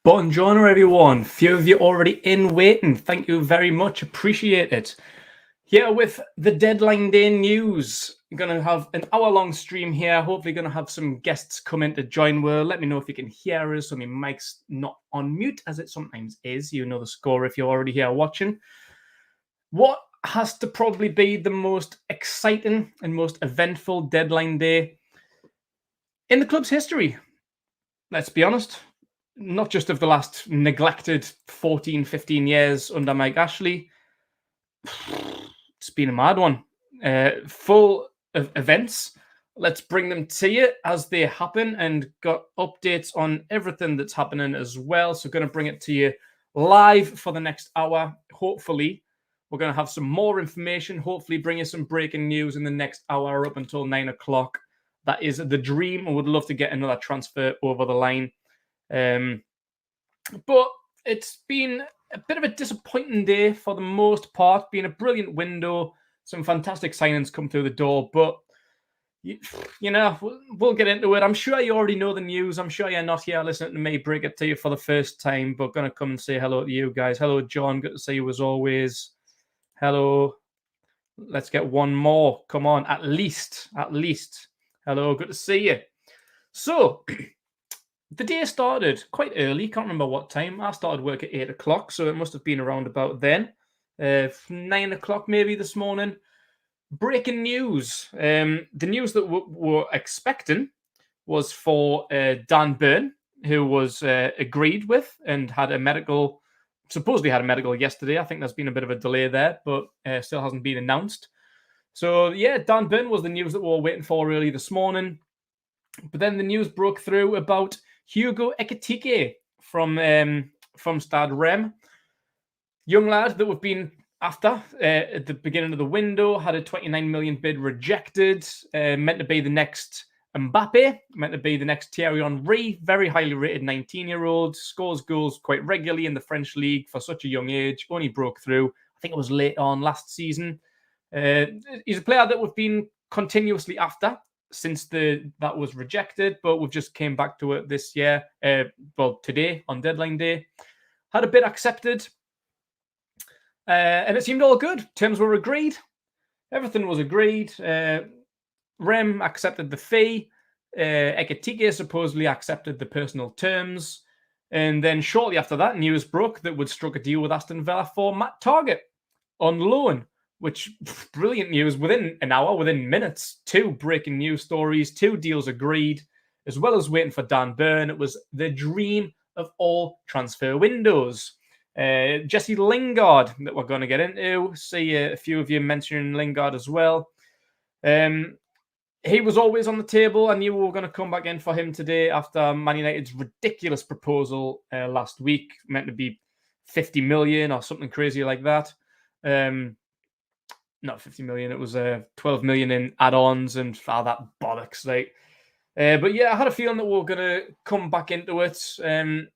Buongiorno, everyone. Few of you already in waiting. Thank you very much. Appreciate it. Here with the deadline day news. I'm going to have an hour-long stream here. Hopefully going to have some guests come in to join. Let me know if you can hear us. So my mic's not on mute, as it sometimes is. You know the score if you're already here watching. What has to probably be the most exciting and most eventful deadline day in the club's history? Let's be honest. Not just of the last neglected 14, 15 years under Mike Ashley. It's been a mad one. Full of events. Let's bring them to you as they happen and got updates on everything that's happening as well. So going to bring it to you live for the next hour. Hopefully, we're going to have some more information. Hopefully, bring you some breaking news in the next hour up until 9 o'clock. That is the dream. I would love to get another transfer over the line. But it's been a bit of a disappointing day for the most part. Been a brilliant window, some fantastic signings come through the door, but you know, we'll get into it. I'm sure you already know the news. I'm sure you're not here listening to me break it to you for the first time, but going to come and say hello to you guys. Hello, John. Good to see you as always. Hello. Let's get one more. Come on, at least. Hello, good to see you. So, the day started quite early. Can't remember what time. I started work at 8 o'clock, so it must have been around about then. 9 o'clock maybe this morning. Breaking news. The news that we were expecting was for Dan Burn, who was agreed with and supposedly had a medical yesterday. I think there's been a bit of a delay there, but still hasn't been announced. So, yeah, Dan Burn was the news that we were waiting for early this morning. But then the news broke through about Hugo Ekitike from Stade Rem. Young lad that we've been after at the beginning of the window, had a 29 million bid rejected, meant to be the next Mbappe, meant to be the next Thierry Henry, very highly rated 19-year-old, scores goals quite regularly in the French league for such a young age, only broke through, I think it was late on last season. He's a player that we've been continuously after since that was rejected, but we've just came back to it this year. Today on deadline day, had a bid accepted, and it seemed all good. Terms were agreed, everything was agreed. Rem accepted the fee. Ekitike supposedly accepted the personal terms, and then shortly after that, news broke that would struck a deal with Aston Villa for Matt Targett on loan. Which, brilliant news, within an hour, within minutes, 2 breaking news stories, 2 deals agreed, as well as waiting for Dan Burn. It was the dream of all transfer windows. Jesse Lingard, that we're going to get into. See a few of you mentioning Lingard as well. He was always on the table. I knew we were going to come back in for him today after Man United's ridiculous proposal last week, meant to be 50 million or something crazy like that. Not 50 million, it was 12 million in add-ons and that bollocks. But yeah, I had a feeling that we were going to come back into it. The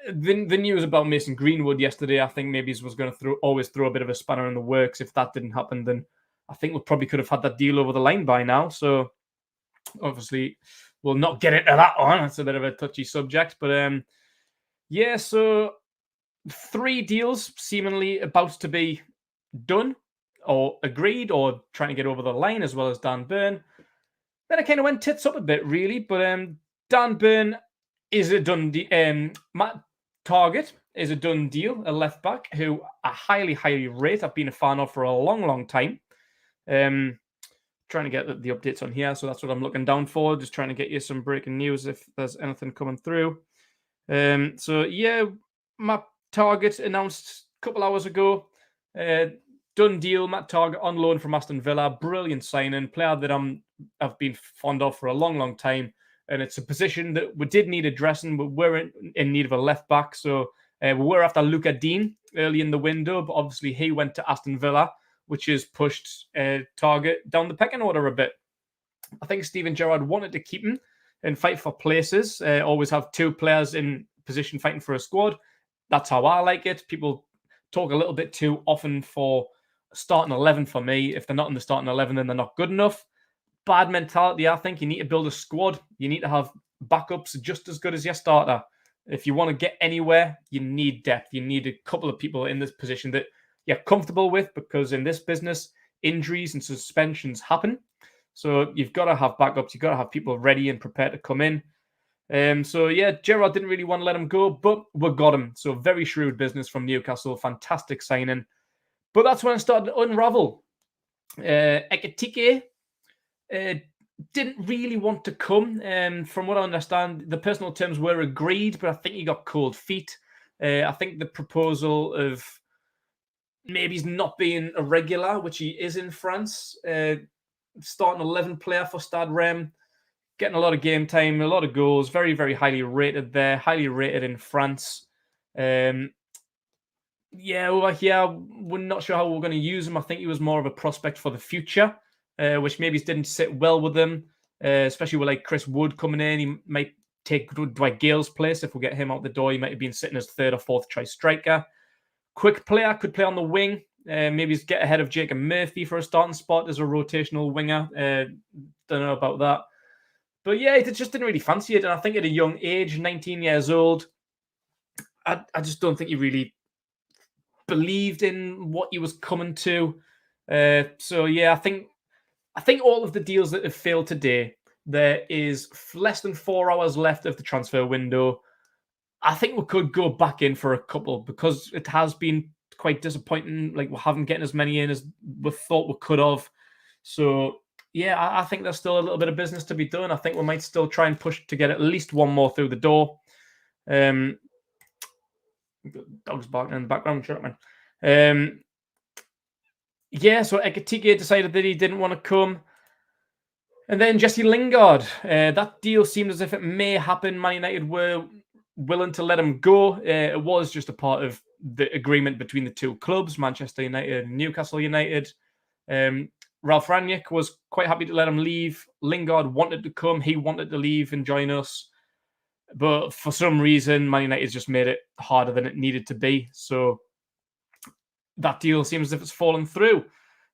news about Mason Greenwood yesterday, I think maybe was going to always throw a bit of a spanner in the works. If that didn't happen, then I think we probably could have had that deal over the line by now. So obviously, we'll not get into that one. It's a bit of a touchy subject. But yeah, so 3 deals seemingly about to be done or agreed or trying to get over the line, as well as Dan Burn. Then it kind of went tits up a bit, really. But Dan Burn is a done deal. Matt Targett is a done deal, a left back who I highly, highly rate. I've been a fan of for a long, long time. Trying to get the updates on here, so that's what I'm looking down for. Just trying to get you some breaking news if there's anything coming through. So yeah, Matt Targett announced a couple hours ago. Done deal, Matt Targett on loan from Aston Villa. Brilliant signing, player that I've been fond of for a long, long time. And it's a position that we did need addressing, but we're in need of a left back. So we were after Luca Dean early in the window, but obviously he went to Aston Villa, which has pushed Targett down the pecking order a bit. I think Steven Gerrard wanted to keep him and fight for places. Always have 2 players in position fighting for a squad. That's how I like it. People talk a little bit too often for starting 11 for me. If they're not in the starting 11, then they're not good enough. Bad mentality, I think. You need to build a squad. You need to have backups just as good as your starter. If you want to get anywhere, you need depth. You need a couple of people in this position that you're comfortable with, because in this business, injuries and suspensions happen. So you've got to have backups. You've got to have people ready and prepared to come in. So yeah, Gerrard didn't really want to let him go, but we got him. So very shrewd business from Newcastle. Fantastic signing. But that's when it started to unravel. Ekitike didn't really want to come. From what I understand, the personal terms were agreed, but I think he got cold feet. I think the proposal of maybe he's not being a regular, which he is in France, starting 11 player for Stade Reims, getting a lot of game time, a lot of goals, very, very highly rated there, highly rated in France. Yeah, we're not sure how we're going to use him. I think he was more of a prospect for the future, which maybe didn't sit well with them, especially with like Chris Wood coming in. He might take Dwight Gale's place if we get him out the door. He might have been sitting as third or fourth choice striker. Quick player, could play on the wing. Maybe get ahead of Jacob Murphy for a starting spot as a rotational winger. Don't know about that. But yeah, he just didn't really fancy it. And I think at a young age, 19 years old, I just don't think he really believed in what he was coming to. So yeah, I think all of the deals that have failed today, there is less than 4 hours left of the transfer window. I think we could go back in for a couple, because it has been quite disappointing. Like, we haven't getting as many in as we thought we could have. So yeah, I think there's still a little bit of business to be done. I think we might still try and push to get at least one more through the door. Dog's barking in the background. Shut up, man. Yeah, so Ekitike decided that he didn't want to come. And then Jesse Lingard. That deal seemed as if it may happen. Man United were willing to let him go. It was just a part of the agreement between the two clubs, Manchester United and Newcastle United. Ralph Rangnick was quite happy to let him leave. Lingard wanted to come. He wanted to leave and join us. But for some reason, Man United just made it harder than it needed to be. So that deal seems as if it's fallen through.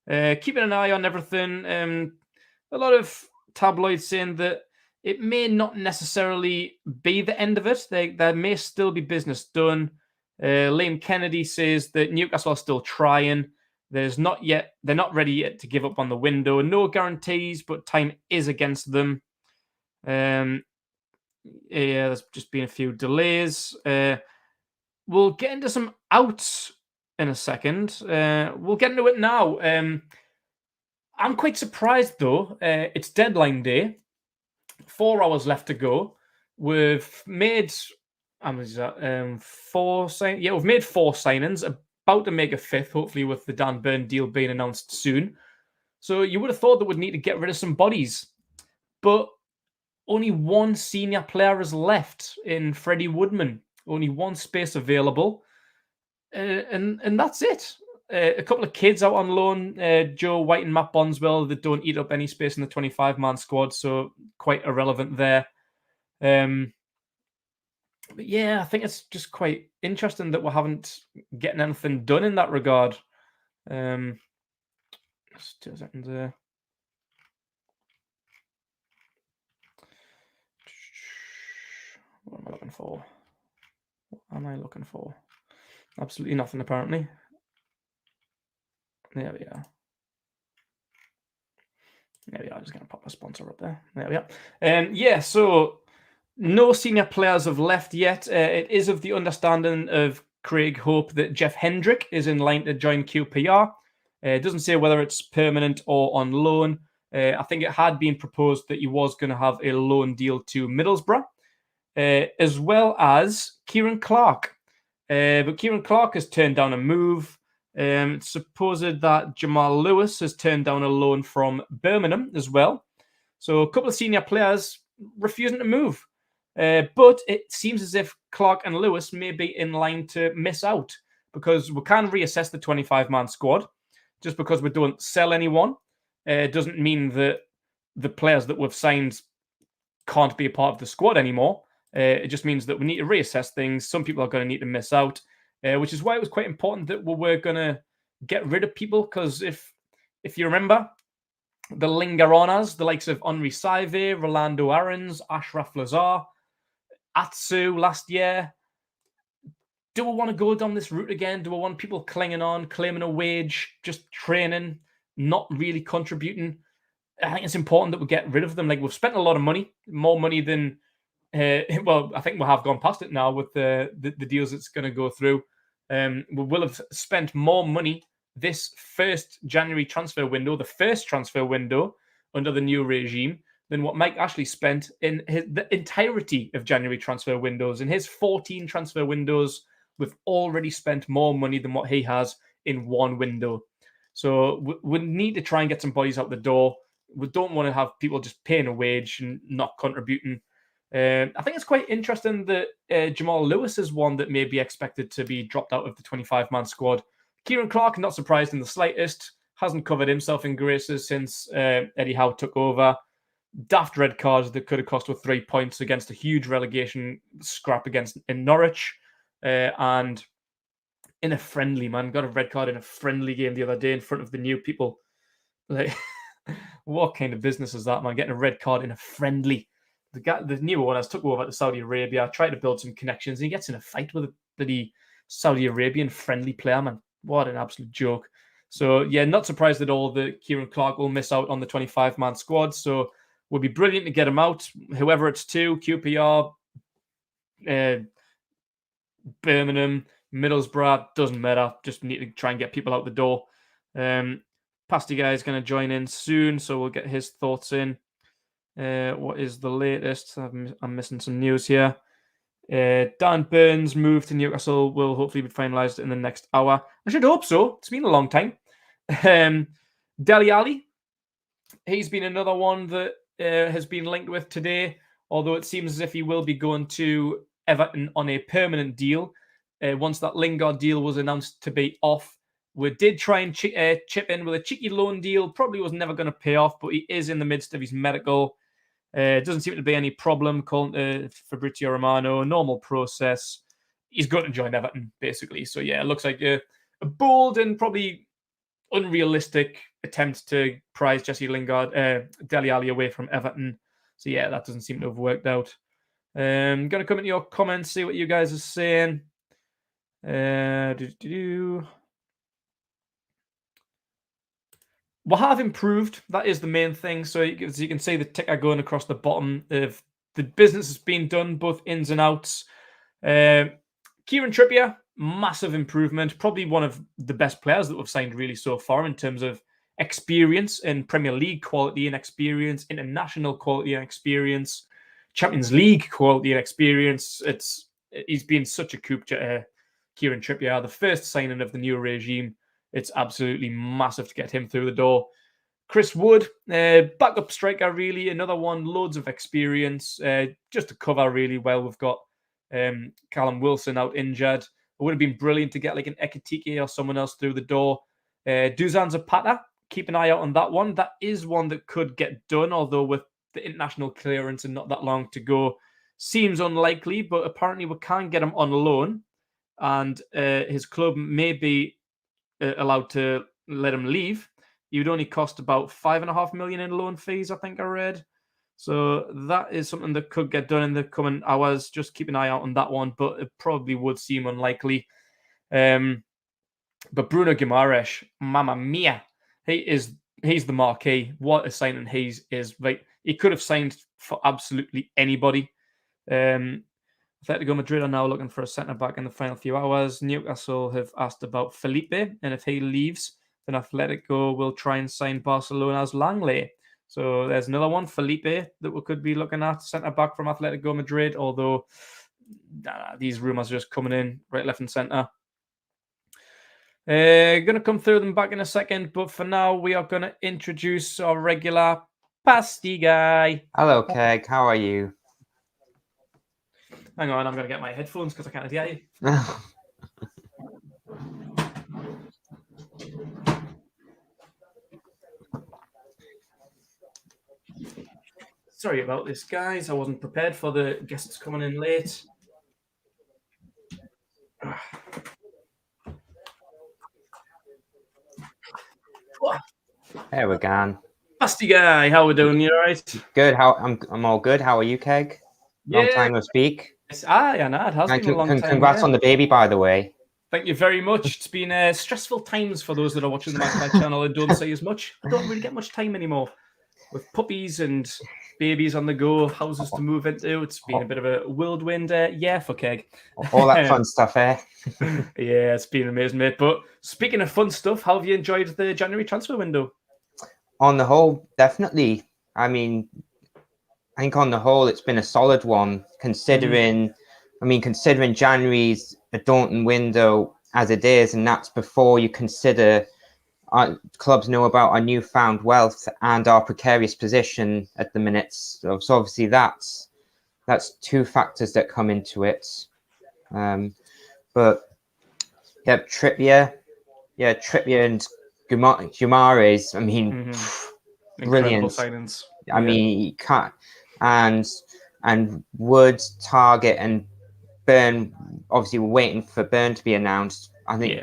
Keeping an eye on everything. A lot of tabloids saying that it may not necessarily be the end of it. There may still be business done. Liam Kennedy says that Newcastle are still trying. They're not ready yet to give up on the window. No guarantees, but time is against them. Yeah, there's just been a few delays. We'll get into some outs in a second. We'll get into it now. I'm quite surprised, though. It's deadline day. 4 hours left to go. We've made how many is that? Four we've made 4 signings. About to make a 5th, hopefully, with the Dan Burn deal being announced soon. So you would have thought that we'd need to get rid of some bodies, but only one senior player is left in Freddie Woodman. Only one space available, and that's it. A couple of kids out on loan, Joe White and Matt Bonswell, that don't eat up any space in the 25-man squad, so quite irrelevant there. But yeah, I think it's just quite interesting that we haven't getting anything done in that regard. Just 2 seconds there. What am I looking for? What am I looking for? Absolutely nothing, apparently. There we are. There we are. Just going to pop a sponsor up there. There we are. Yeah, so no senior players have left yet. It is of the understanding of Craig Hope that Jeff Hendrick is in line to join QPR. It doesn't say whether it's permanent or on loan. I think it had been proposed that he was going to have a loan deal to Middlesbrough, as well as Kieran Clark. But Kieran Clark has turned down a move. It's supposed that Jamal Lewis has turned down a loan from Birmingham as well. So a couple of senior players refusing to move. But it seems as if Clark and Lewis may be in line to miss out, because we can reassess the 25-man squad. Just because we don't sell anyone doesn't mean that the players that we've signed can't be a part of the squad anymore. It just means that we need to reassess things. Some people are going to need to miss out, which is why it was quite important that we were going to get rid of people. Because if you remember, the Lingaronas, the likes of Henri Saive, Rolando Aarons, Ashraf Lazar, Atsu last year. Do we want to go down this route again? Do we want people clinging on, claiming a wage, just training, not really contributing? I think it's important that we get rid of them. Like, we've spent a lot of money, more money than, well, I think we have gone past it now with the deals that's going to go through. We will have spent more money this first January transfer window, the first transfer window under the new regime, than what Mike Ashley spent in the entirety of January transfer windows. In his 14 transfer windows, we've already spent more money than what he has in one window. So we need to try and get some bodies out the door. We don't want to have people just paying a wage and not contributing. I think it's quite interesting that Jamal Lewis is one that may be expected to be dropped out of the 25-man squad. Kieran Clark, not surprised in the slightest, hasn't covered himself in graces since Eddie Howe took over. Daft red cards that could have cost us 3 points against a huge relegation scrap in Norwich. And in a friendly, man, got a red card in a friendly game the other day in front of the new people. Like, what kind of business is that, man? Getting a red card in a friendly. The new one has took over to Saudi Arabia, tried to build some connections, and he gets in a fight with a bloody Saudi Arabian friendly player, man. What an absolute joke. So, yeah, not surprised at all that Kieran Clark will miss out on the 25-man squad. So, would be brilliant to get him out. Whoever it's to, QPR, Birmingham, Middlesbrough, doesn't matter. Just need to try and get people out the door. Pasty guy is going to join in soon, so we'll get his thoughts in. What is the latest? I'm missing some news here. Dan Burns' move to Newcastle will hopefully be finalised in the next hour. I should hope so. It's been a long time. Dele Alli, he's been another one that has been linked with today, although it seems as if he will be going to Everton on a permanent deal. Once that Lingard deal was announced to be off, we did try and chip in with a cheeky loan deal. Probably was never going to pay off, but he is in the midst of his medical. It doesn't seem to be any problem. Calling Fabrizio Romano, normal process. He's going to join Everton, basically. So, yeah, it looks like a bold and probably unrealistic attempt to prize Jesse Lingard, Dele Alli away from Everton. So, yeah, that doesn't seem to have worked out. I'm going to come into your comments, see what you guys are saying. We have improved. That is the main thing. So as you can see the ticker going across the bottom of the business has been done, both ins and outs. Kieran Trippier, massive improvement. Probably one of the best players that we've signed really so far in terms of experience in Premier League quality and experience, international quality and experience, Champions League quality and experience. He's been such a coup, Kieran Trippier, the first signing of the new regime. It's absolutely massive to get him through the door. Chris Wood, backup striker, really. Another one, loads of experience. Just to cover really well. We've got Callum Wilson out injured. It would have been brilliant to get like an Ekitike or someone else through the door. Dusan Zapata, keep an eye out on that one. That is one that could get done, although with the international clearance and not that long to go, seems unlikely, but apparently we can get him on loan. And his club may be allowed to let him leave. He would only cost about $5.5 million in loan fees, I think I read. So that is something that could get done in the coming hours. Just keep an eye out on that one, but it probably would seem unlikely. But Bruno Guimaraes, mamma mia, he's the marquee. What a signing he is! Like, he could have signed for absolutely anybody. Atletico Madrid are now looking for a centre-back in the final few hours. Newcastle have asked about Felipe, and if he leaves, then Atletico will try and sign Barcelona's Langley. So there's another one, Felipe, that we could be looking at, centre-back from Atletico Madrid, although these rumours are just coming in right, left and centre. Going to come through them back in a second, but for now, we are going to introduce our regular pasty guy. Hello, Keg. How are you? Hang on, I'm going to get my headphones because I can't hear you. Sorry about this, guys. I wasn't prepared for the guests coming in late. There we go. Pasty guy, how we doing? You all right? Good. I'm all good. How are you, Keg? Long Yeah. time no speak. Yeah, no, it has And been a long time. congrats on the baby, by the way. Thank you very much. It's been stressful times for those that are watching the Magpie channel and don't see as much. I don't really get much time anymore with puppies and babies on the go, houses to move into. It's been a bit of a whirlwind year for Keg. All that fun stuff, eh? Yeah, it's been amazing, mate. But speaking of fun stuff, how have you enjoyed the January transfer window? On the whole, definitely. I mean, I think on the whole, it's been a solid one, considering January's a daunting window as it is, and that's before you consider clubs know about our newfound wealth and our precarious position at the minute. So obviously that's two factors that come into it. But yeah, Trippier and Guimaraes. I mean, brilliant signings. I mean, you can't, and Woods, Target, and Burn. Obviously, we're waiting for Burn to be announced. I think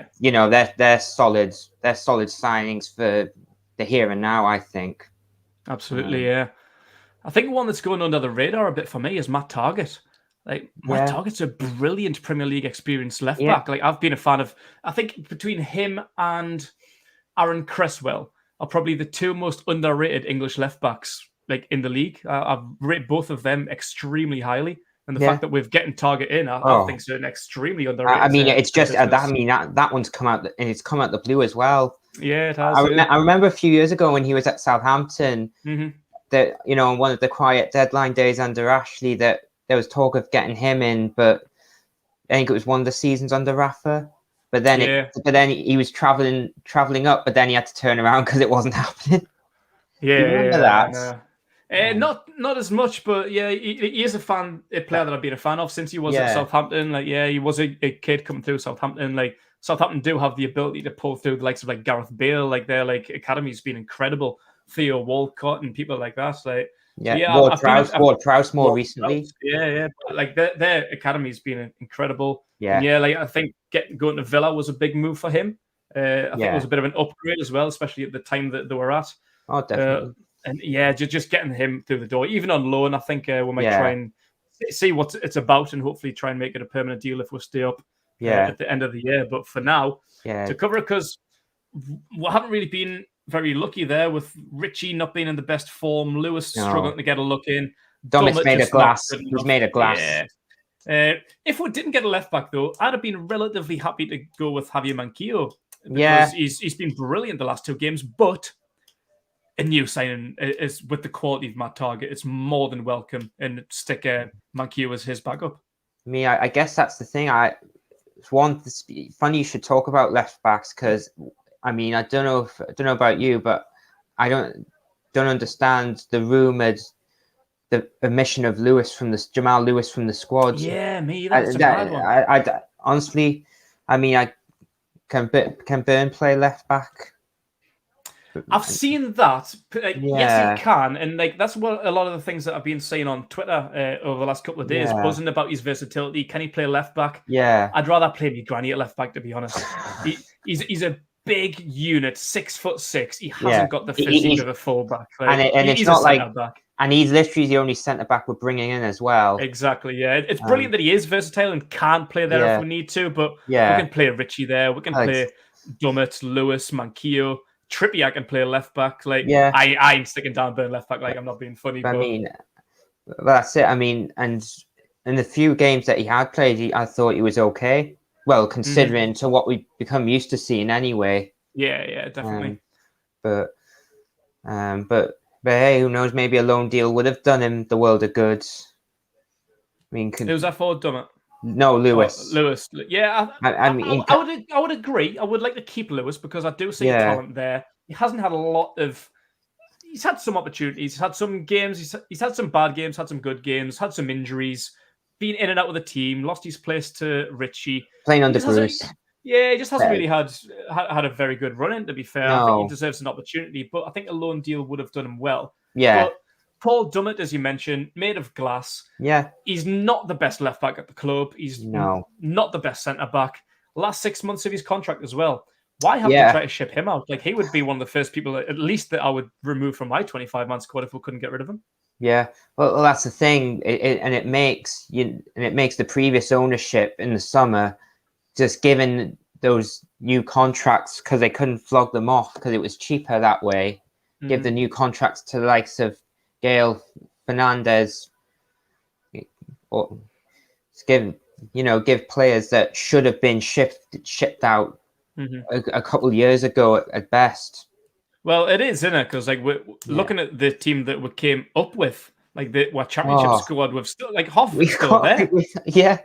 they're solid. They're solid signings for the here and now. I think. Absolutely, yeah. I think one that's going under the radar a bit for me is Matt Target. Like Matt Target's a brilliant Premier League experienced left back. Like I've been a fan of. I think between him and Aaron Cresswell are probably the two most underrated English left backs like in the league. I've rated both of them extremely highly, and the fact that we've getting Target in, I think, is an extremely underrated. I mean, it's just that one's come out, and it's come out the blue as well. Yeah, it has. I remember a few years ago when he was at Southampton, that on one of the quiet deadline days under Ashley, that there was talk of getting him in, but I think it was one of the seasons under Rafa. But then he was traveling up, but then he had to turn around because it wasn't happening. Yeah, you remember that? Not as much, but yeah, he is a player that I've been a fan of since he was at Southampton. Like, yeah, he was a kid coming through Southampton. Like, Southampton do have the ability to pull through the likes of like Gareth Bale. Like, their like academy's been incredible. Theo Walcott and people like that. Like, Ward Prowse more recently. Yeah. Like their academy's been incredible. Yeah, and like I think going to Villa was a big move for him. I think it was a bit of an upgrade as well, especially at the time that they were at. Oh, definitely. And just getting him through the door, even on loan, I think we might try and see what it's about and hopefully try and make it a permanent deal if we stay up at the end of the year. But for now, to cover it, because we haven't really been very lucky there with Richie not being in the best form, Lewis struggling to get a look in. Dummett made a glass. He's made a glass. Yeah. If we didn't get a left back though, I'd have been relatively happy to go with Javier Manquillo because he's been brilliant the last two games, but a new signing is with the quality of Matt Target. It's more than welcome, and stick Manquillo as his backup. I guess that's the thing. Funny you should talk about left backs because I mean I don't know about you, but I don't understand the rumored omission of Jamal Lewis from the squad. Yeah, me. That's a bad one. I honestly, I mean, can Burn play left back? I've seen that. Yes, he can, and like that's what a lot of the things that I've been saying on Twitter over the last couple of days, buzzing about his versatility. Can he play left back? Yeah, I'd rather play me granny at left back, to be honest. He's a big unit, 6'6". He hasn't got the physique of a fullback, and it's not like back. And he's literally the only centre back we're bringing in as well. Exactly, yeah. It's brilliant that he is versatile and can play there if we need to, but we can play Richie there. We can play Dummett, Lewis, Manquillo. Trippier can play left back. Like, I'm sticking down Burn left back. Like, I'm not being funny. I mean, that's it. I mean, and in the few games that he had played, I thought he was okay. Well, considering to what we've become used to seeing anyway. Yeah, definitely. But hey, who knows? Maybe a loan deal would have done him the world of good. I mean, who's that for? Dummett? No, Lewis. Lewis. Yeah, I would agree. I would like to keep Lewis because I do see talent there. He hasn't had a lot of. He's had some opportunities. He's had some games. He's had some bad games. Had some good games. Had some injuries. Been in and out of the team. Lost his place to Richie. Playing under Bruce. He just hasn't really had a very good run in. To be fair, I think he deserves an opportunity. But I think a loan deal would have done him well. Yeah. But Paul Dummett, as you mentioned, made of glass. Yeah. He's not the best left back at the club. He's not the best centre back. Last 6 months of his contract as well. Why haven't we tried to ship him out? Like, he would be one of the first people, at least, that I would remove from my 25-man squad if we couldn't get rid of him. Yeah, well, that's the thing, and it makes the previous ownership in the summer just given those new contracts because they couldn't flog them off because it was cheaper that way. Give the new contracts to the likes of Gale, Fernandez, or give players that should have been shipped out a couple of years ago at best. Well, it is, isn't it? Because like we're looking at the team that we came up with, like what championship squad, we've still like half of it's still there. Yeah.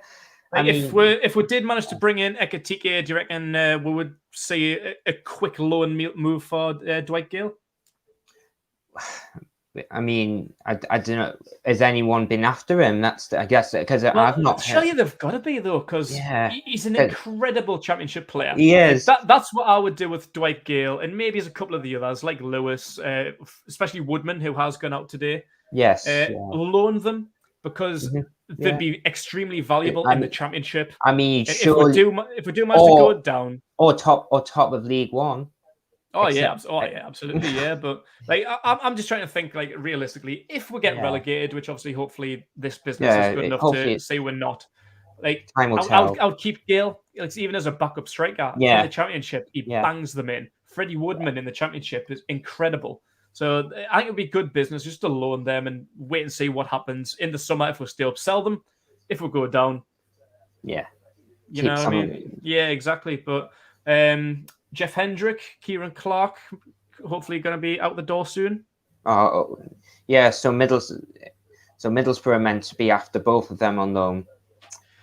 Like if we did manage to bring in Ekitike, do you reckon we would see a quick loan move for Dwight Gale? I mean, I don't know. Has anyone been after him? I guess because I've not. Surely they've got to be though, because he's an incredible championship player. He is. That's what I would do with Dwight Gale, and maybe as a couple of the others like Lewis, especially Woodman, who has gone out today. Yes, loan them because they'd be extremely valuable in the championship. I mean, if we do manage to go down, or top of League One. Absolutely, yeah. But like, I'm just trying to think like realistically. If we get relegated, which obviously, hopefully, this business is good enough to say we're not. Like, I'll keep Gale, like, even as a backup striker in the championship. He bangs them in. Freddie Woodman in the championship is incredible. So I think it'll be good business just to loan them and wait and see what happens in the summer if we still sell them. If we go down, you know what I mean? Yeah, exactly. But Jeff Hendrick, Kieran Clark, hopefully going to be out the door soon. Oh, yeah. So Middlesbrough are meant to be after both of them on loan.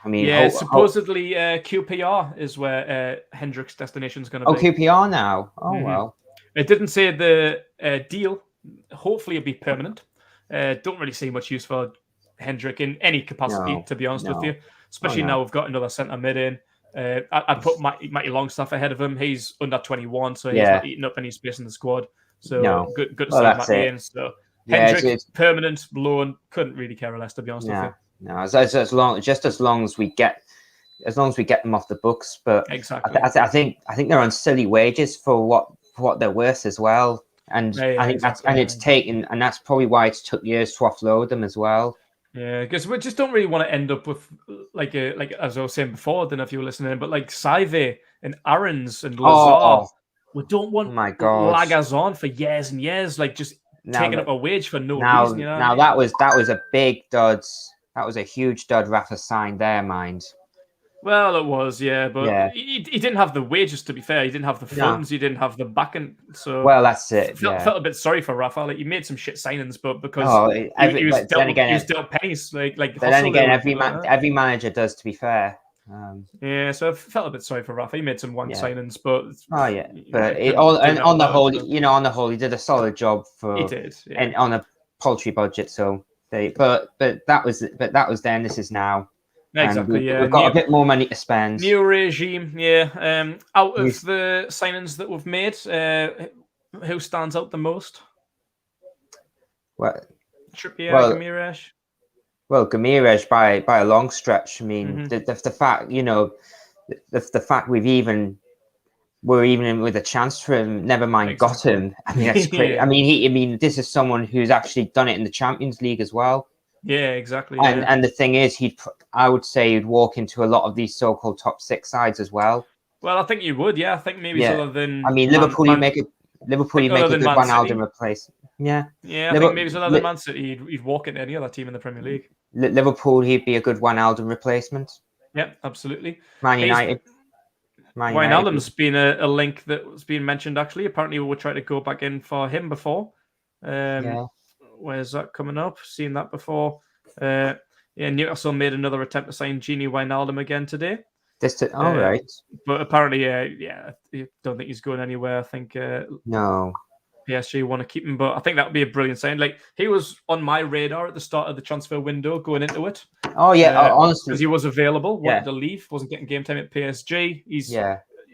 I mean, supposedly QPR is where Hendrick's destination is going to be. Oh, QPR now. Oh, well. It didn't say the deal. Hopefully, it'll be permanent. Don't really see much use for Hendrick in any capacity, to be honest with you. Especially now we've got another centre mid in. I'd put Matty Longstaff ahead of him. He's under 21, so he's not eating up any space in the squad. So good to see Matty in. So Hendrick, permanent loan, couldn't really care less, to be honest with you. No, as long as we get them off the books. But exactly, I think they're on silly wages for what they're worth as well. And I think that's probably why it's took years to offload them as well. Yeah, because we just don't really want to end up with like as I was saying before. I don't know if you were listening, but like Saive and Aarons and Lazar, we don't want laggers on for years and years, like just taking up a wage for no reason. You know now that was a big dud. That was a huge dud Rafa signed there, mind. Well, it was, but he didn't have the wages, to be fair. He didn't have the funds. He didn't have the backing. So that's it. Felt a bit sorry for Rafa. Like, he made some shit signings, but because he was dealt pennies. But then again, every manager does, to be fair. So I felt a bit sorry for Rafa. He made some signings, but on the whole, he did a solid job for. He did, and on a paltry budget. So but that was then. This is now. Exactly. We've got a bit more money to spend. New regime. Out of the signings that we've made, who stands out the most? Trippier, Gamiresh. Well, Gamiresh by a long stretch. I mean, the fact the fact we're even in with a chance for him. Never mind, got him. I mean, that's great. I mean, this is someone who's actually done it in the Champions League as well. Yeah, exactly. And the thing is, I would say he'd walk into a lot of these so-called top six sides as well. Well, I think you would. Yeah, I think maybe other than. I mean, Liverpool, you make a good Wijnaldum replacement. Yeah. Yeah, I think maybe other than Man City, he'd walk into any other team in the Premier League. Liverpool, he'd be a good Wijnaldum replacement. Yeah, absolutly. Man United. Wijnaldum's been a link that's been mentioned. Actually, apparently we were trying to go back in for him before. Where's that coming up? Seen that before. Newcastle made another attempt to sign Gini Wijnaldum again today. Right. But apparently, I don't think he's going anywhere. I think no. PSG want to keep him, but I think that would be a brilliant sign. Like, he was on my radar at the start of the transfer window going into it. Oh yeah, honestly, because he was available, wanted to leave, wasn't getting game time at PSG. He's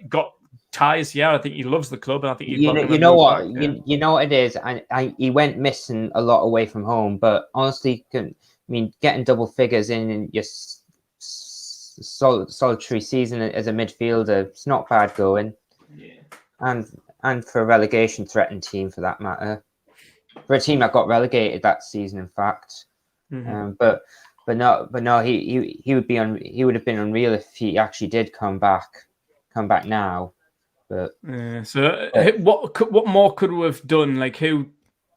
got ties. Yeah, I think he loves the club, and I think you know what it is. And he went missing a lot away from home, but honestly, getting double figures in your solitary season as a midfielder, it's not bad going. Yeah, and for a relegation threatened team for that matter. for a team that got relegated that season, in fact. But no, he would have been unreal if he actually did come back now. But what more could we have done? Like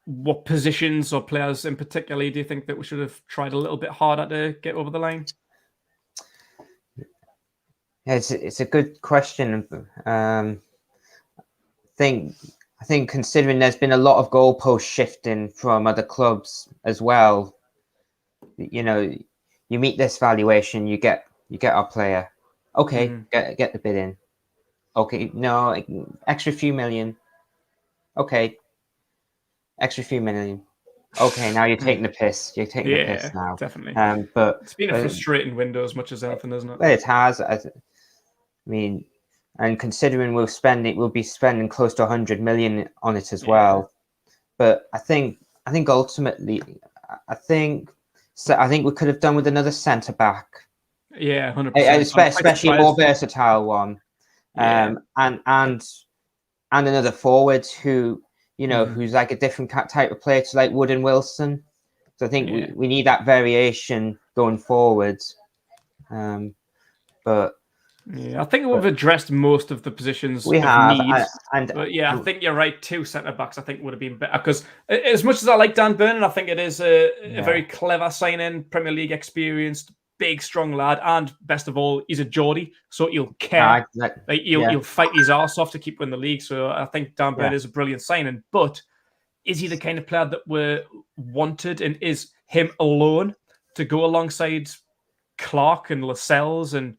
what positions or players in particular do you think that we should have tried a little bit harder to get over the line? Yeah, it's a good question. I think considering there's been a lot of goalpost shifting from other clubs as well, you know, you meet this valuation, you get our player. Okay, get the bid in. Okay, no, extra few million. Okay, extra few million. Okay, now you're taking the piss. You're taking the piss now. Definitely. But it's been a frustrating window as much as anything, isn't it? It has. I mean, and considering we'll be spending close to 100 million on it as well. But I think ultimately, I think we could have done with another centre back. Yeah, 100%. Especially a more versatile one. And another forward who, you know, who's like a different type of player to like Wood and Wilson. So I think we need that variation going forwards. But I think we've addressed most of the positions we have. Need. But I think you're right. 2 centre backs, I think, would have been better because as much as I like Dan Burn, I think it is a very clever signing, Premier League experienced, big, strong lad, and best of all, he's a Geordie, so he'll care. He'll fight his arse off to keep winning the league. So I think Dan Burn is a brilliant signing. But is he the kind of player that we wanted, and is him alone to go alongside Clark and Lascelles and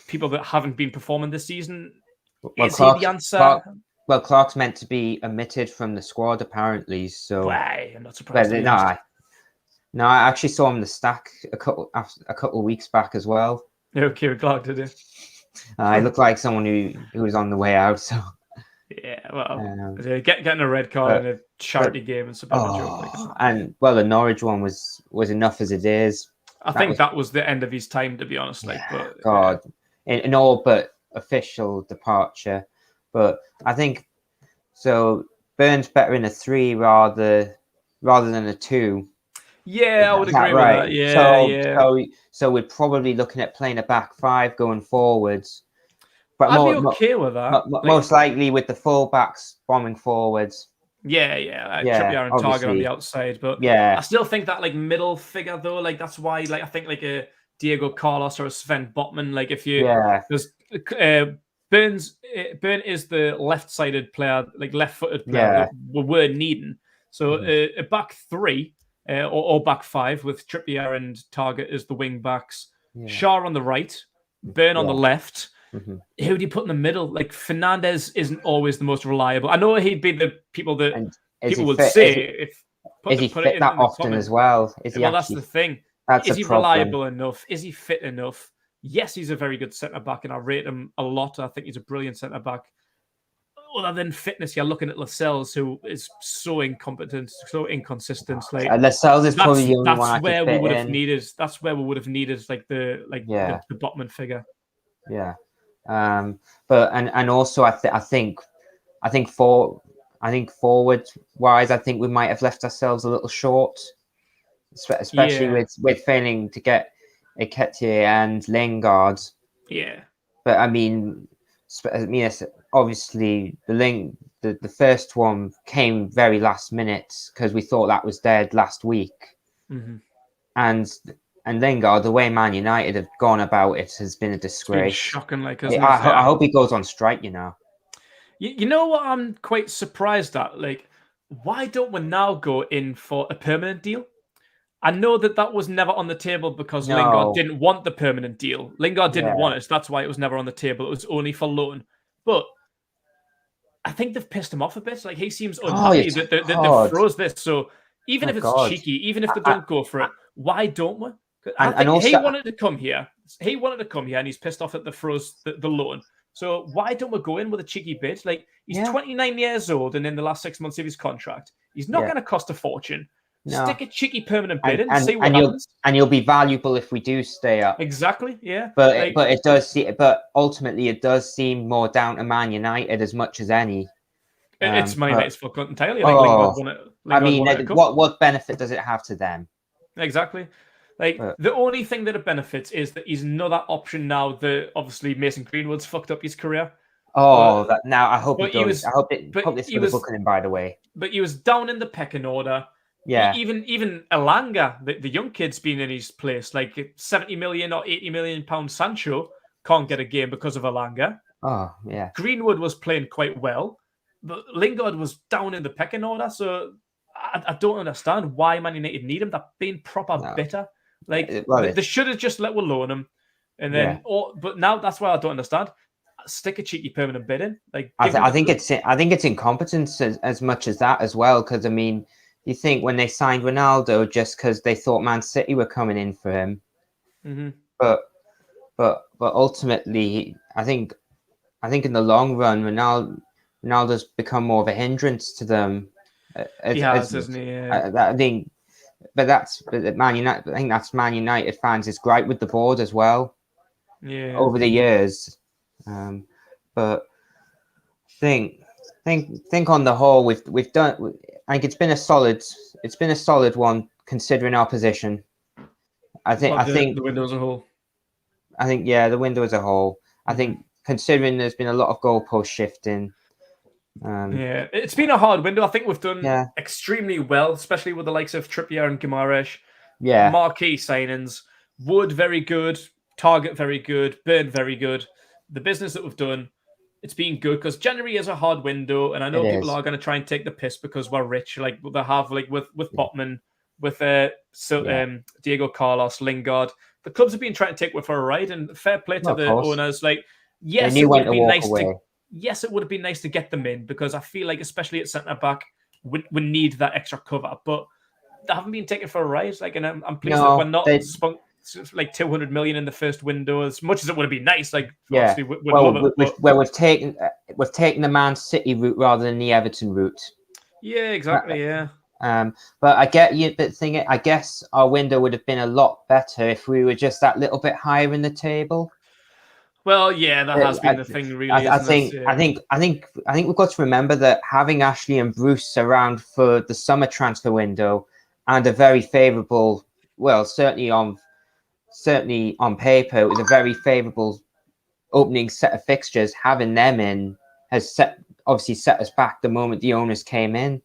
people that haven't been performing this season? Is he the answer? Clark's meant to be omitted from the squad, apparently. So I'm not surprised. No, I actually saw him in the stack a couple of weeks back as well. No, Kieran Clark, did he? He looked like someone who was on the way out. So getting a red card in a charity game and some joke. And the Norwich one was enough as it is. I think that was the end of his time, to be honest. In all but official departure. But I think so. Burns better in a 3 rather than a 2. Yeah, I would agree with that. Yeah, So we're probably looking at playing a back 5 going forwards. But I'd be okay with that. Most likely with the full-backs bombing forwards. Trippier and Target on the outside. But I still think that middle figure though, that's why I think a Diego Carlos or a Sven Botman. Burn is the left-sided player, left-footed player that we were needing. So a back 3. Or back 5 with Trippier and Target as the wing backs. Shaw on the right, Burn on the left. Who do you put in the middle? Fernandez isn't always the most reliable. I know he'd be the people that people would say. Is he fit that often as well? That's the thing. Is he reliable enough? Is he fit enough? Yes, he's a very good centre back, and I rate him a lot. I think he's a brilliant centre back. Other than fitness, you're looking at Lascelles, who is so incompetent, so inconsistent. Lascelles is probably the only one That's where we would have needed the Botman figure. Yeah, but also I think forward wise, I think we might have left ourselves a little short, especially with failing to get Ekitike and Lingard. Yeah, but I mean, obviously the first one came very last minute because we thought that was dead last week. And Lingard, the way Man United have gone about it has been a disgrace. Shocking, I hope he goes on strike. You know what I'm quite surprised at? Why don't we now go in for a permanent deal? I know that was never on the table because Lingard didn't want the permanent deal. Lingard didn't want it. That's why it was never on the table. It was only for loan. But I think they've pissed him off a bit. He seems unhappy that they froze this. So even if it's cheeky, even if they don't go for it, why don't we? He wanted to come here. And he's pissed off that they froze the loan. So why don't we go in with a cheeky bid? He's 29 years old, and in the last 6 months of his contract, he's not going to cost a fortune. No. Stick a cheeky permanent bid and see what happens. And you'll be valuable if we do stay up. Exactly, yeah. But ultimately it does seem more down to Man United as much as any. It's Man United's fuck entirely. Like Oh, Lingard won it a cup. what benefit does it have to them? Exactly. Like the only thing that it benefits is that he's another option now. That obviously Mason Greenwood's fucked up his career. Oh, now I hope he does. I hope this was booking him, by the way. But he was down in the pecking order. Yeah. Even Elanga, the young kid's been in his place. Like 70 million or 80 million pound Sancho can't get a game because of Elanga. Oh, yeah. Greenwood was playing quite well, but Lingard was down in the pecking order. So I don't understand why Man United need him. They're being proper bitter. Like they should have just let alone him, and then. But now that's why I don't understand. Stick a cheeky permanent bid in. Like I think it's incompetence as much as that as well. Because I mean, you think when they signed Ronaldo just because they thought Man City were coming in for him, but ultimately, I think in the long run, Ronaldo's become more of a hindrance to them. He has, hasn't he? Yeah. I think, but Man United. I think that's Man United fans' gripe with the board as well. Yeah. Over the years. But think on the whole we've done. I think it's been a solid one considering our position. I think the window as a whole. I think the window as a whole. I think considering there's been a lot of goalpost shifting. It's been a hard window. I think we've done extremely well, especially with the likes of Trippier and Guimaraes. Yeah, marquee signings. Wood very good. Target very good. Burn very good. The business that we've done, it's been good because January is a hard window, and I know people are going to try and take the piss because we're rich, like they have, like with Botman, with Diego Carlos, Lingard. The clubs have been trying to take with for a ride, and fair play to the owners. Like, yes, it would have been nice it would have been nice to get them in because I feel like, especially at centre back, we need that extra cover. But they haven't been taken for a ride. Like, and I'm pleased that we're not spunk like 200 million in the first window, as much as it would have been nice. Like, obviously, we've taken the Man City route rather than the Everton route. Yeah, exactly. But I get you. But I guess our window would have been a lot better if we were just that little bit higher in the table. Well, yeah, that has been the thing, really. I think we've got to remember that having Ashley and Bruce around for the summer transfer window and a very favourable, well, certainly on paper, it was a very favourable opening set of fixtures. Having them in has obviously set us back the moment the owners came in.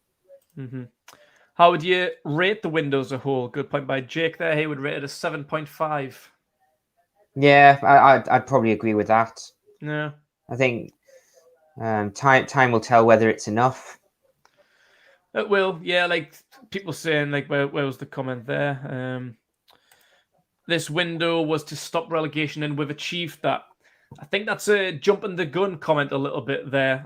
How would you rate the window as a whole? Good point by Jake there. He would rate it a 7.5. Yeah, I'd probably agree with that. Yeah, I think time will tell whether it's enough. It will. Yeah, like people saying, like where was the comment there? This window was to stop relegation, and we've achieved that. I think that's a jumping the gun comment a little bit there.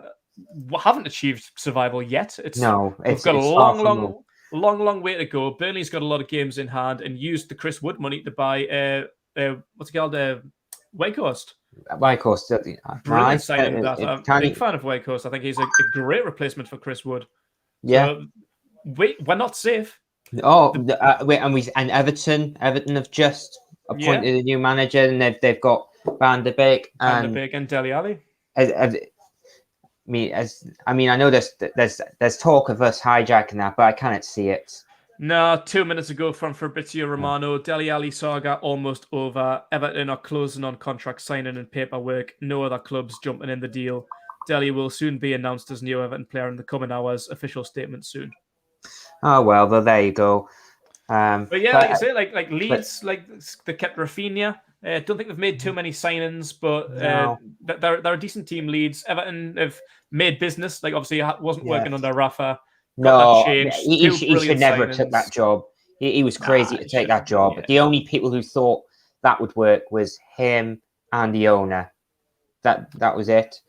We haven't achieved survival yet. We've got a long way to go. Burnley's got a lot of games in hand and used the Chris Wood money to buy what's it called? Wakehurst. Brilliant signing. I'm a big fan of Wakehurst. I think he's a great replacement for Chris Wood. Yeah. So, we're not safe. And Everton have just appointed a new manager, and they've got Van der Beek and Dele Alli. I know there's talk of us hijacking that, but I cannot see it. No, 2 minutes ago from Fabrizio Romano, Dele Alli saga almost over. Everton are closing on contract signing and paperwork. No other clubs jumping in the deal. Dele will soon be announced as new Everton player in the coming hours. Official statement soon. Oh well, there you go. But yeah, like you say, like Leeds, they kept Rafinha. I don't think they've made too many signings, but they're a decent team. Leeds, Everton have made business. Like obviously, it wasn't working under Rafa. No, he should never have took that job. He was crazy to take that job. Yeah. The only people who thought that would work was him and the owner. That was it.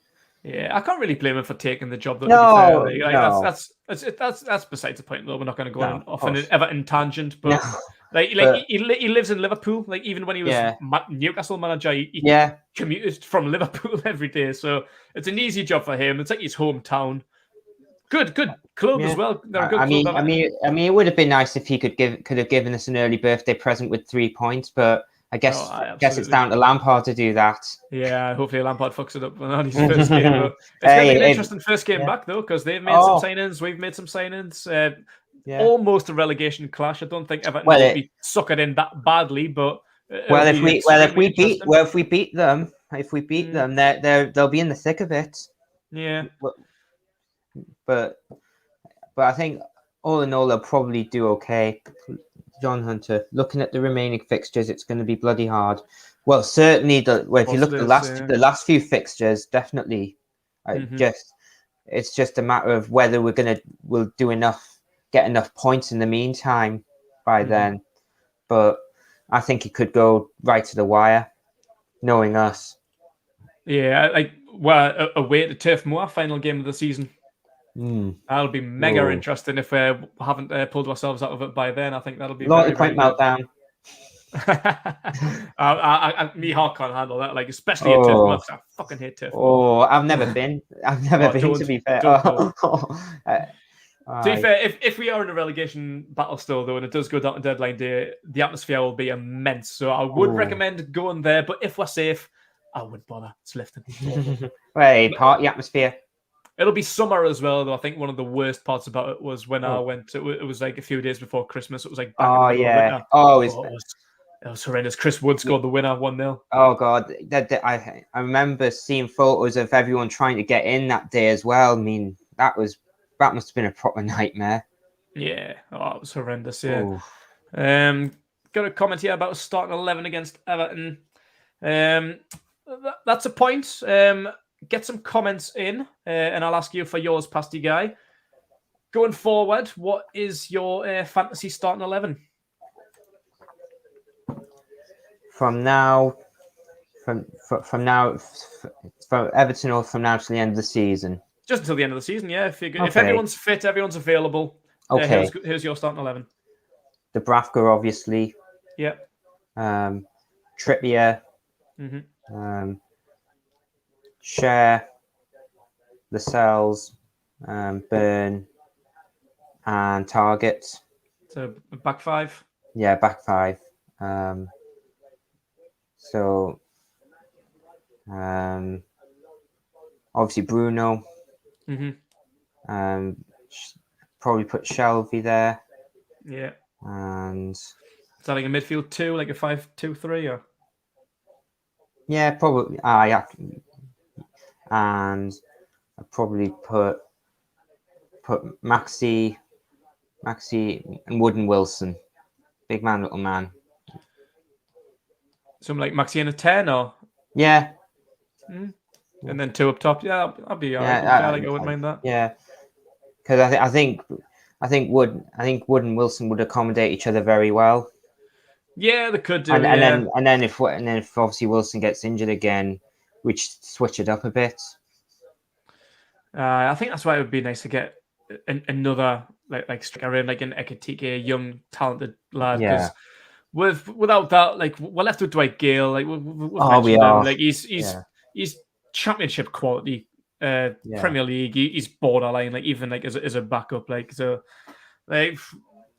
Yeah, I can't really blame him for taking the job. That's besides the point. Though we're not going to go off an Everton tangent, but he lives in Liverpool. Like even when he was Newcastle manager, he commuted from Liverpool every day. So it's an easy job for him. It's like his hometown. Good club as well. They're a good club. It would have been nice if he could have given us an early birthday present with 3 points, but I guess it's down to Lampard to do that. Yeah, hopefully Lampard fucks it up on his first game. But it's going to be an interesting first game back, though, because they've made some signings. We've made some signings. Almost a relegation clash. I don't think Everton will be suckered in that badly, but if we beat them, they'll be in the thick of it. Yeah, but I think all in all they'll probably do okay. John Hunter, looking at the remaining fixtures, it's going to be bloody hard. Well, certainly, if you look at the last few fixtures, definitely, it's just a matter of whether we'll get enough points in the meantime by then. But I think it could go right to the wire, knowing us. Yeah, away to Turf Moor, final game of the season. That'll be mega interesting if we haven't pulled ourselves out of it by then. I think that'll be very meltdown. Me heart can't handle that, especially at Turf Moor. I fucking hate Turf Moor. I've never been. To be fair. To be fair, if we are in a relegation battle still, though, and it does go down to deadline day, the atmosphere will be immense. So I would recommend going there. But if we're safe, I wouldn't bother. It's lifting. Party atmosphere. It'll be summer as well, though. I think one of the worst parts about it was when I went. It was a few days before Christmas. It was back in the it was horrendous. Chris Wood scored the winner 1-0. Oh god, I remember seeing photos of everyone trying to get in that day as well. I mean, that must have been a proper nightmare. Yeah, it was horrendous. Yeah. Got a comment here about starting 11 against Everton. That's a point. Get some comments in, and I'll ask you for yours, Pasty Guy. Going forward, what is your fantasy starting 11? From Everton, or from now to the end of the season? Just until the end of the season, yeah. If everyone's fit, everyone's available. Okay. Here's your starting 11. Dubravka, obviously. Yeah. Trippier. Cher, Lascelles, Burn, and Target. So back five? Yeah, back five. Obviously Bruno. Probably put Shelby there. Yeah. And is that like a midfield 2, like a 5-2-3, or? Yeah, probably. Yeah. And I'd probably put Maxi and Wood and Wilson. Big man, little man. Something like Maxi and a 10, or? Yeah. And then 2 up top. Yeah, I'll be all right. I wouldn't mind that. Yeah. Because I think Wood and Wilson would accommodate each other very well. Yeah, they could do. And then if obviously Wilson gets injured again, we switch it up a bit. I think that's why it would be nice to get another striker in, like an Ekitike, a young talented lad. Yeah. Without that, we're left with Dwight Gale. We are. He's championship quality. Premier League. He's borderline. Even as a backup.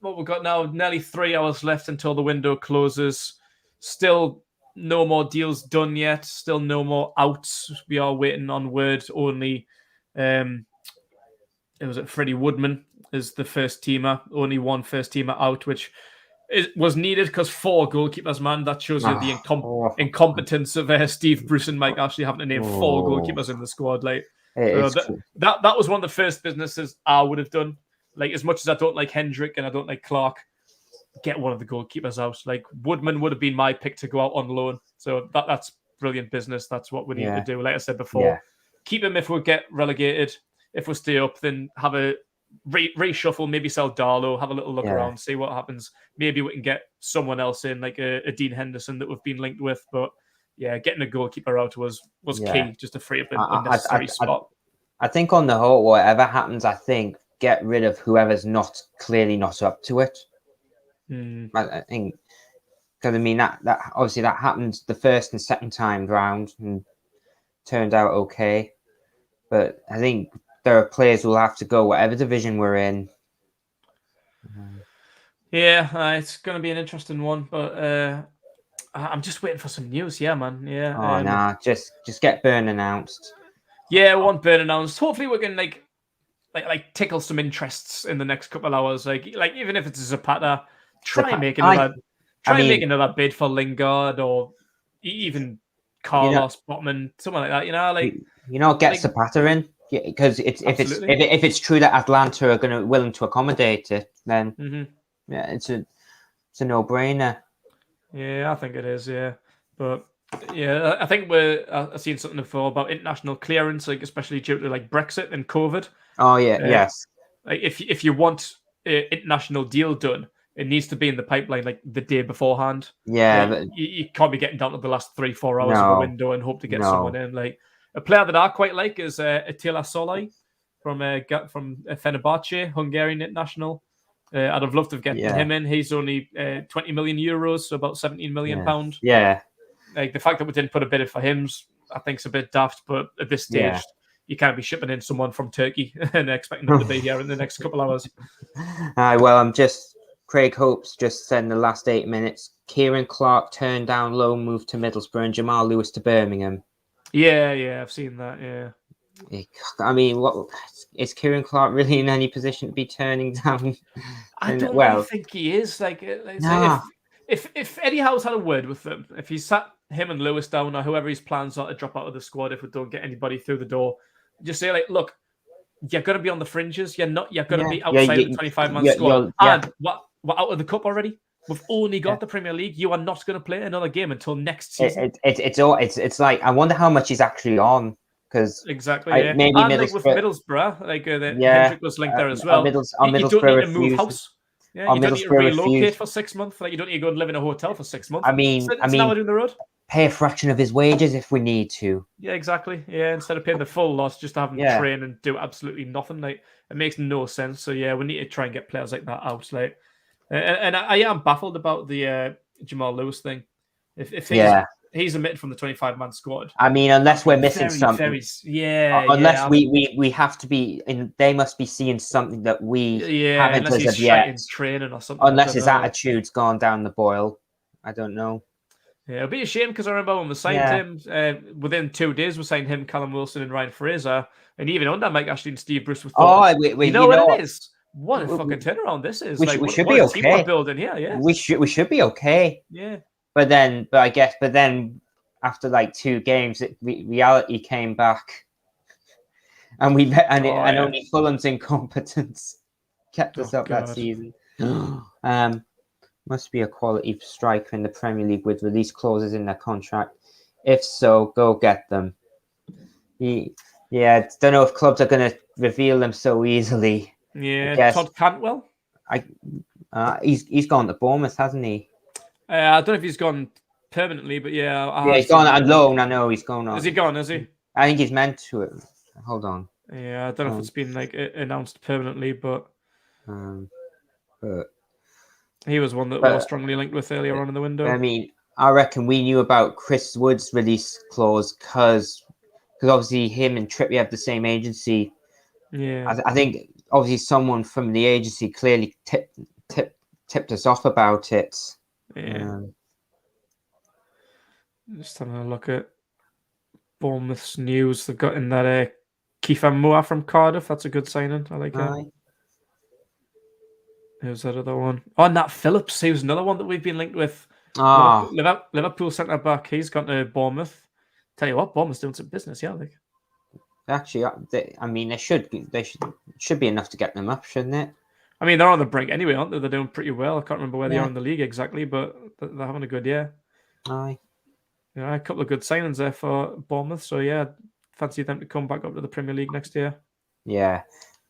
What we've got now, nearly 3 hours left until the window closes. Still no more deals done yet. Still no more outs. We are waiting on word only. It was Freddie Woodman is the first teamer. Only one first teamer out, which was needed because 4 goalkeepers, man. That shows you the incompetence of Steve Bruce and Mike Ashley having to name 4 goalkeepers in the squad. That was one of the first businesses I would have done. As much as I don't like Hendrick and I don't like Clark, get one of the goalkeepers out. Woodman would have been my pick to go out on loan. So that's brilliant business. That's what we need to do. Like I said before, keep him if we get relegated. If we stay up, then have a reshuffle, maybe sell Darlow, have a little look around, see what happens. Maybe we can get someone else in, like a Dean Henderson that we've been linked with. But yeah, getting a goalkeeper out was key, just to free up a necessary spot. I think on the whole, whatever happens, I think get rid of whoever's clearly not up to it. I think, because that obviously that happened the first and second time round and turned out okay. But I think there are players who will have to go whatever division we're in. Yeah, it's going to be an interesting one. But I'm just waiting for some news. Yeah, man. Yeah. Oh nah, just get Burn announced. Yeah, we want Burn announced. Hopefully, we can like tickle some interests in the next couple of hours. Like even if it's a Zapata, try and make another bid for Lingard or even Carlos Botman, something like that. Get Zapata in, because if it's true that Atlanta are willing to accommodate it, then yeah, it's a no-brainer. Yeah, I think it is. Yeah, but yeah, I think I've seen something before about international clearance, like especially due to like Brexit and COVID. Oh yeah, yes. Like if you want an international deal done, it needs to be in the pipeline like the day beforehand. Yeah, like, you can't be getting down to the last 3-4 hours of the window and hope to get someone in. Like a player that I quite like is Attila Szalai from Fenerbahce, Hungarian international. I'd have loved to have gotten him in. He's only 20 million euros, so about 17 million pound. Yeah. Like the fact that we didn't put a bid in for him, I think is a bit daft. But at this stage, you can't be shipping in someone from Turkey and expecting them to be here in the next couple hours. Well, Craig Hope's just said in the last 8 minutes, Kieran Clark turned down loan move to Middlesbrough and Jamal Lewis to Birmingham. Yeah, I've seen that. Yeah. I mean, what is Kieran Clark really in any position to be turning down? I don't really think he is. If Eddie Howe's had a word with them, if he sat him and Lewis down or whoever his plans are to drop out of the squad if we don't get anybody through the door, just say like, look, you're going to be on the fringes. You're going to be outside the 25-man squad. And we're out of the cup already. We've only got the Premier League. You are not going to play another game until next season. It's like, I wonder how much he's actually on. Because exactly, maybe Middlesbrough, Hendrick was linked there as well. You don't need to move house. Yeah, you don't need to relocate for 6 months. Like you don't need to go and live in a hotel for 6 months. I mean, now doing the road. Pay a fraction of his wages if we need to. Yeah, exactly. Yeah, instead of paying the full loss, just to have him train and do absolutely nothing. Like it makes no sense. So yeah, we need to try and get players like that out. Like, and I am baffled about the Jamal Lewis thing. If he's omitted from the 25-man squad. I mean, unless we're missing something. Unless we have to be in. They must be seeing something that we haven't as of yet. Training or something. Unless his attitude's gone down the boil. I don't know. Yeah, it'll be a shame because I remember when we signed him, within 2 days we signed him, Callum Wilson and Ryan Fraser. And even under Mike Ashley and Steve Bruce we thought, you know what it is? What a fucking turnaround this is. We should be okay. Team we're building here, yeah. We should be okay. Yeah. But then after like 2 games, reality came back, and only Fulham's incompetence kept us up that season. Must be a quality striker in the Premier League with release clauses in their contract. If so, go get them. Don't know if clubs are going to reveal them so easily. Yeah, Todd Cantwell. He's gone to Bournemouth, hasn't he? I don't know if he's gone permanently, but he's gone on loan. I know he's gone on. Is he gone? Is he? I think he's meant to. Hold on. Yeah, I don't know if it's been like announced permanently, but he was one that we were strongly linked with earlier on in the window. I mean, I reckon we knew about Chris Wood's release clause because obviously him and Trippier have the same agency. Yeah, I think obviously someone from the agency clearly tipped us off about it. Yeah. Just having a look at Bournemouth's news. They've got in that Kiefer Moore from Cardiff. That's a good signing. I like him. Who's that other one? Oh, Nat Phillips. He was another one that we've been linked with. Liverpool centre back. He's gone to Bournemouth. Tell you what, Bournemouth's doing some business. Yeah, like. Actually, I mean, they should be enough to get them up, shouldn't it? I mean, they're on the brink anyway, aren't they? They're doing pretty well. I can't remember where they are in the league exactly, but they're having a good year. Aye. Yeah, a couple of good signings there for Bournemouth. So yeah, fancy them to come back up to the Premier League next year. Yeah.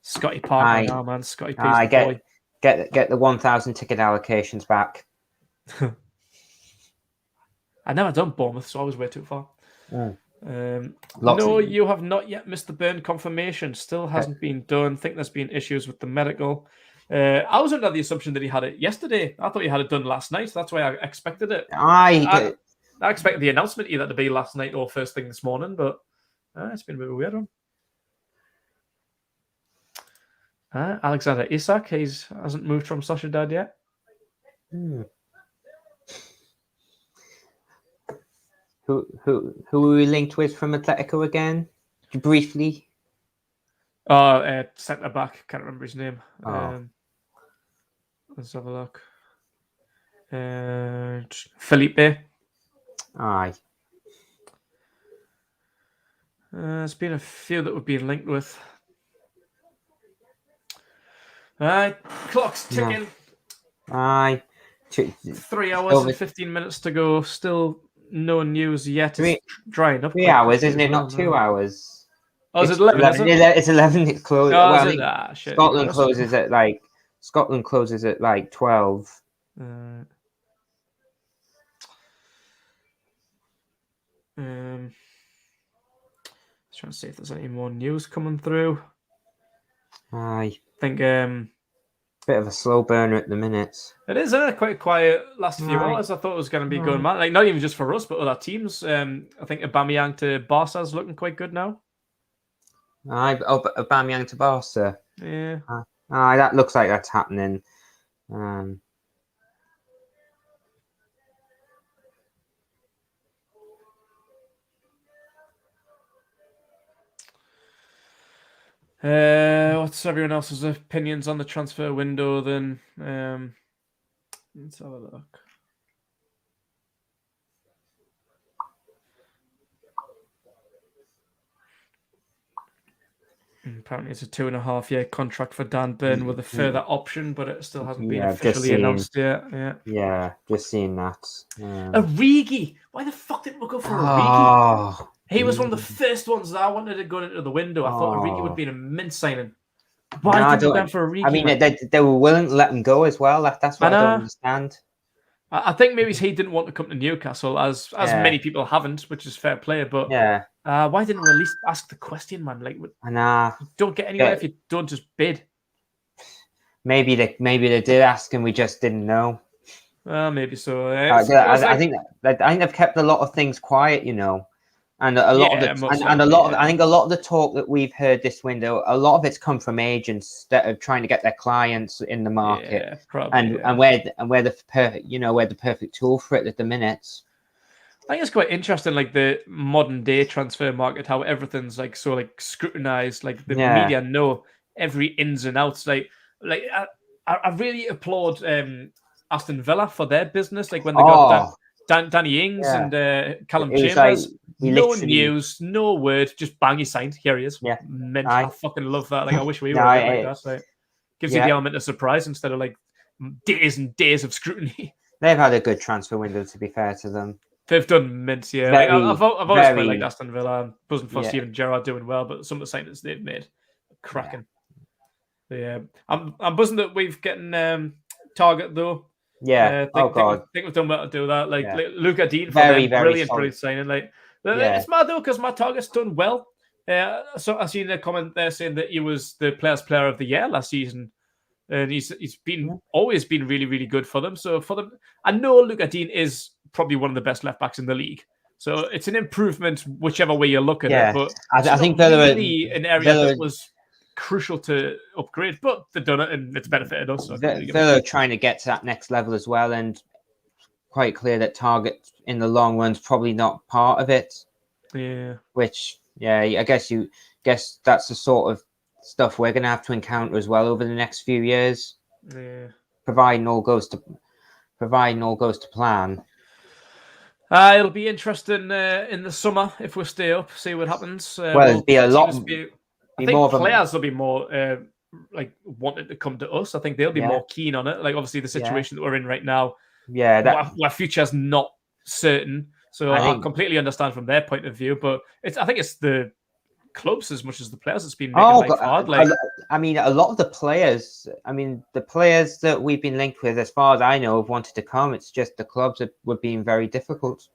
Scotty Parker now, man. Scotty P's the boy. Get the 1,000 ticket allocations back. I never done Bournemouth, so I was way too far. No, you have not yet missed the burn confirmation. Still hasn't been done. Think there's been issues with the medical. I was under the assumption that he had it yesterday. I thought he had it done last night. That's why I expected it. I expected the announcement either to be last night or first thing this morning, but it's been a bit of a weird one. Alexander Isak, hasn't moved from Sociedad yet. who were we linked with from Atletico again? Briefly. Centre back. Can't remember his name. Let's have a look. Felipe. Aye. There's been a few that we've been linked with. Alright, clock's ticking. Aye. 3 hours and 15 minutes to go. Still no news yet. It's drying up. 3 hours, isn't it? Not 2 hours. Oh, is it 11? It's 11. It's closed. Oh, well, shit. Scotland closes at like 12. Trying to see if there's any more news coming through. Aye. I think bit of a slow burner at the minute. It is quite quiet last few hours. I thought it was going to be going mad. Like not even just for us, but other teams. I think Aubameyang to Barca is looking quite good now. Aye, Aubameyang to Barca. Yeah. Aye, that looks like that's happening. What's everyone else's opinions on the transfer window then? Let's have a look. Apparently it's a 2.5-year contract for Dan Burn with a further option, but it still hasn't been officially announced yet. Yeah, just seeing that. Origi! Why the fuck didn't we go for Origi? He was one of the first ones that I wanted to go into the window. I thought Origi would be an immense signing. Why didn't we go for Origi? I mean, they were willing to let him go as well. That's what I don't understand. I think maybe he didn't want to come to Newcastle, as many people haven't, which is fair play. But why didn't we at least ask the question, man? Like, you don't get anywhere if you don't just bid. Maybe they did ask and we just didn't know. Maybe so. I think they've kept a lot of things quiet, you know. And a lot of I think a lot of the talk that we've heard this window, a lot of it's come from agents that are trying to get their clients in the market, and where the perfect tool for it at the minute. I think it's quite interesting, like the modern day transfer market, how everything's like so like scrutinized, like the media know every ins and outs. Like I really applaud Aston Villa for their business, like when they got Danny Ings and Callum Chambers. No news, no word, just bang, he signed. Here he is. Yeah. I fucking love that. Like I wish we were like that. Like, gives you the element of surprise instead of like days and days of scrutiny. They've had a good transfer window, to be fair to them. They've done mints, yeah. I've always quite liked Aston Villa. I'm buzzing for Steven Gerrard doing well, but some of the signings they've made are cracking. Yeah. I'm buzzing that we've getting Target though. Yeah. I think we've done well to do that. Like Luca Dean for them, brilliant signing. Like it's mad though because my Target's done well. So I seen a comment there saying that he was the Players' Player of the Year last season, and he's always been really, really good for them. So for them, I know Luca Dean is probably one of the best left backs in the league. So it's an improvement whichever way you look at it. But I think Villa really an area that was crucial to upgrade, but they've done it and it's benefited us. So Villa are trying to get to that next level as well, and quite clear that Target in the long run's probably not part of it. Yeah. Which, I guess that's the sort of stuff we're going to have to encounter as well over the next few years. Yeah. Providing all goes to plan. It'll be interesting in the summer if we stay up, see what happens. It'll be a lot. I think players will be more like wanting to come to us. I think they'll be more keen on it. Like obviously the situation that we're in right now. Yeah, our future's not certain. So I completely understand from their point of view, but I think it's the clubs as much as the players that's been making life hard. Like, I mean, a lot of the players that we've been linked with, as far as I know, have wanted to come. It's just the clubs that were being very difficult.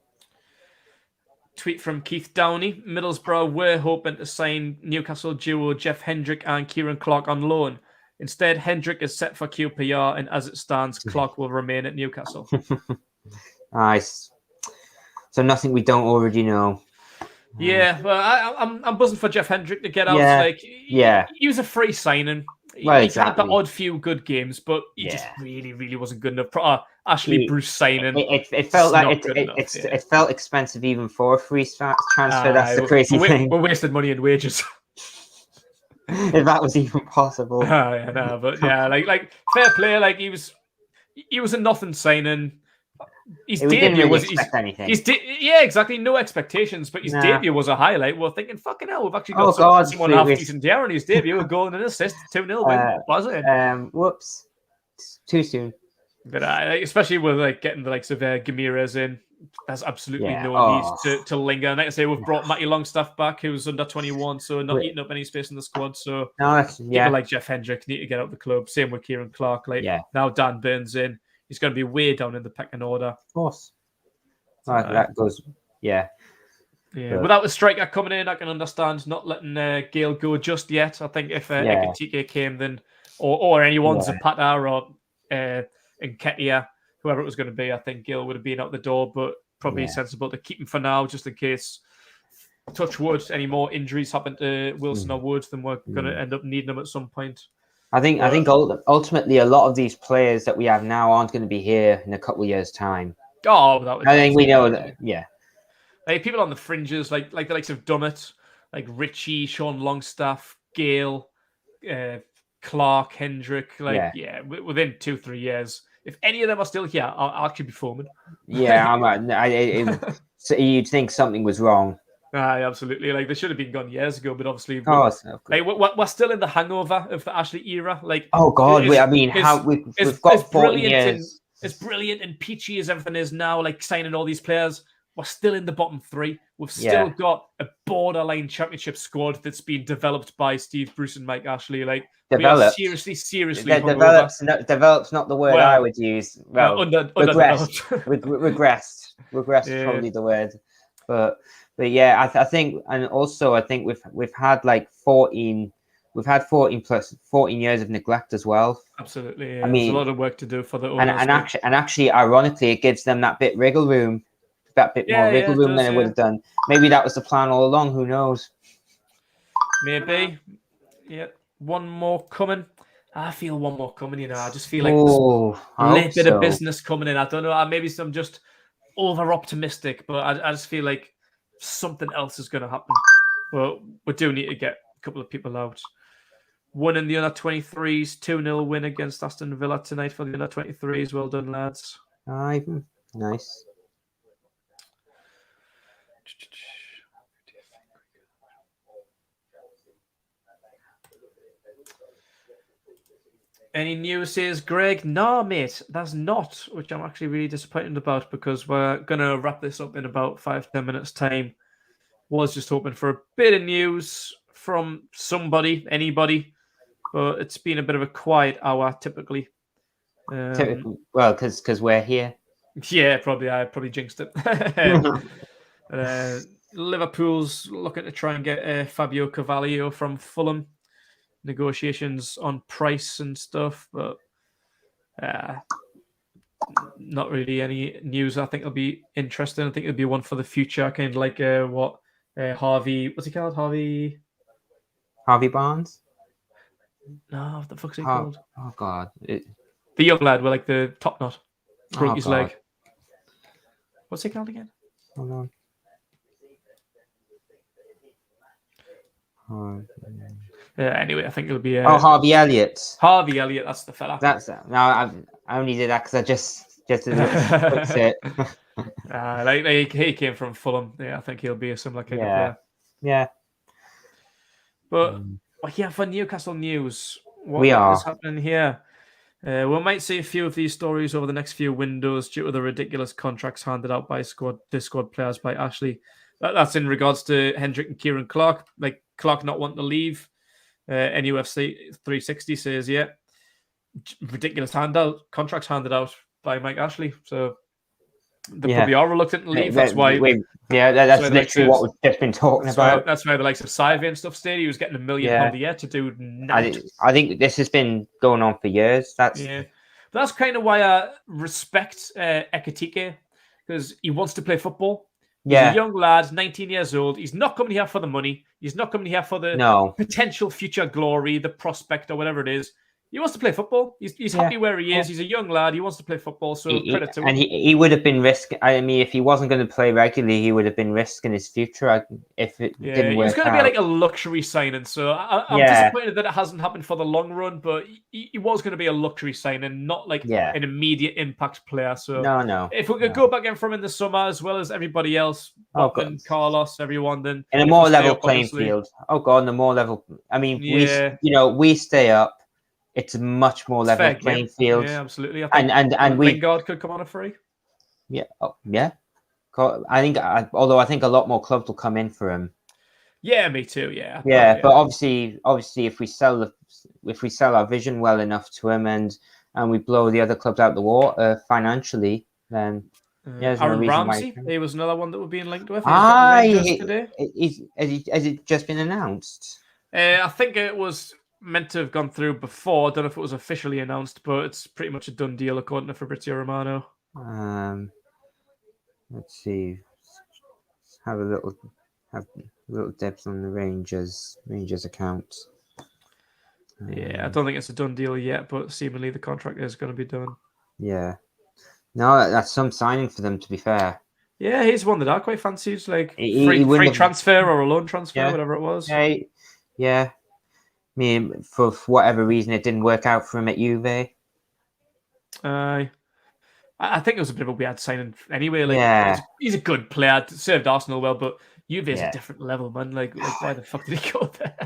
Tweet from Keith Downey. Middlesbrough were hoping to sign Newcastle duo Jeff Hendrick and Kieran Clark on loan. Instead, Hendrick is set for QPR, and as it stands, Clark will remain at Newcastle. Nice. So nothing we don't already know. Yeah, well, I'm buzzing for Jeff Hendrick to get out. He was a free signing. He had the odd few good games, but he just really wasn't good enough. Ashley Bruce signing. It felt like it felt expensive even for a free transfer. That's the crazy thing. We wasted money in wages. If that was even possible. Yeah, no, but yeah, like fair play. Like he was a nothing signing. His debut was anything. Yeah, exactly. No expectations, but his debut was a highlight. We're thinking, fucking hell, we've actually got someone half decent there on his debut. A goal and an assist, 2-0 win. Was it? Whoops, too soon. But especially with like getting the likes of Gamirez in, there's absolutely no need to linger. And like I say, we've brought Matty Longstaff back, who's under 21, so not eating up any space in the squad. So people like Jeff Hendrick need to get out of the club. Same with Kieran Clark. Now Dan Burns in. He's going to be way down in the pecking order. Of course. That goes, Yeah, without a striker coming in, I can understand not letting Gale go just yet. I think if Ekitike came, then or anyone, Zapata or Nketiah, whoever it was going to be, I think Gale would have been out the door, but probably sensible to keep him for now, just in case, touch wood, any more injuries happen to Wilson or Wood, then we're going to end up needing them at some point. I think ultimately a lot of these players that we have now aren't going to be here in a couple of years' time. I think we know that. Yeah, like people on the fringes, like the likes of Dummett, like Richie, Sean Longstaff, Gale, Clark, Hendrick. Within 2-3 years, if any of them are still here, I'll actually be foaming. Yeah, so you'd think something was wrong. Absolutely. Like they should have been gone years ago, but obviously, we're still in the hangover of the Ashley era. Like, oh god, we've got 14 years. As brilliant and peachy as everything is now, like signing all these players, we're still in the bottom 3. We've still got a borderline championship squad that's been developed by Steve Bruce and Mike Ashley. Like, developed. We are seriously developed. Not the word I would use. Well, regressed. Regressed is probably the word, but yeah, I think, and also I think we've had like 14 years of neglect as well. Absolutely, I mean, there's a lot of work to do for the owners. And actually, ironically, it gives them that bit wriggle room, more wiggle room than it would have done. Maybe that was the plan all along. Who knows? Maybe. Yeah, one more coming. I feel one more coming. You know, I just feel like a little bit of business coming in. I don't know. Maybe I'm just over optimistic, but I just feel like something else is going to happen. But we do need to get a couple of people out. One in the under 23s, 2-0 win against Aston Villa tonight for the under 23s. Well done, lads. Nice. Any news, says Greg? No, mate, that's not, which I'm actually really disappointed about, because we're going to wrap this up in about 5-10 minutes' time. Was just hoping for a bit of news from anybody, but it's been a bit of a quiet hour typically. Well, because we're here. Yeah, I probably jinxed it. Liverpool's looking to try and get Fabio Carvalho from Fulham. Negotiations on price and stuff, but not really any news. I think it'll be interesting. I think it'll be one for the future, kind of like Harvey. What's he called? Harvey Barnes? No, what the fuck's he called? Oh god, the young lad with like the top knot broke his leg. What's he called again? Hold on. Anyway, I think it'll be Harvey Elliott. Harvey Elliott, that's the fella. That's no, I only did that because I just did it. Like he came from Fulham. Yeah, I think he'll be a similar kind of player. Yeah. But for Newcastle news, what is happening here? We might see a few of these stories over the next few windows due to the ridiculous contracts handed out by squad players by Ashley. That's in regards to Hendrick and Kieran Clark. Like Clark not wanting to leave. NUFC 360 says, ridiculous contracts handed out by Mike Ashley. So they probably are reluctant to leave. That's why. That's literally what we've just been talking about. That's why the likes of Saive and stuff stayed. He was getting £1 million a year to do nothing. I think this has been going on for years. But that's kind of why I respect Ekitike, because he wants to play football. He's a young lad, 19 years old. He's not coming here for the money. He's not coming here for the No. potential future glory, the prospect, or whatever it is. He wants to play football. He's happy where he is. He's a young lad. He wants to play football. So credit to him. And he would have been risking. I mean, if he wasn't going to play regularly, he would have been risking his future if it didn't work out. He was going to be like a luxury signing. So I'm disappointed that it hasn't happened for the long run. But he was going to be a luxury signing, not like an immediate impact player. So no. If we could go back in from in the summer as well as everybody else, and Carlos, everyone, then in a more level playing field. Oh God, in a more level. I mean, we stay up. It's a much more level playing field. Yeah, absolutely. And Lingard could come on a free. Yeah, I think, although I think a lot more clubs will come in for him. Yeah, me too. Yeah. But obviously, if we sell our vision well enough to him, and we blow the other clubs out the water financially, then there's Aaron no reason Ramsey, he was another one that we're being linked with. Has it just been announced? I think it was meant to have gone through before. I don't know if it was officially announced, but it's pretty much a done deal according to Fabrizio Romano. Let's see. Have a little depth on the Rangers account. I don't think it's a done deal yet, but seemingly the contract is going to be done. Yeah. No, that's some signing for them, to be fair. Yeah, he's one that I quite fancy. It's like free transfer or a loan transfer, whatever it was. Yeah. I mean, for whatever reason, it didn't work out for him at Juve. I think it was a bit of a weird signing anyway. He's a good player, served Arsenal well, but Juve is a different level, man. Like why the fuck did he go there?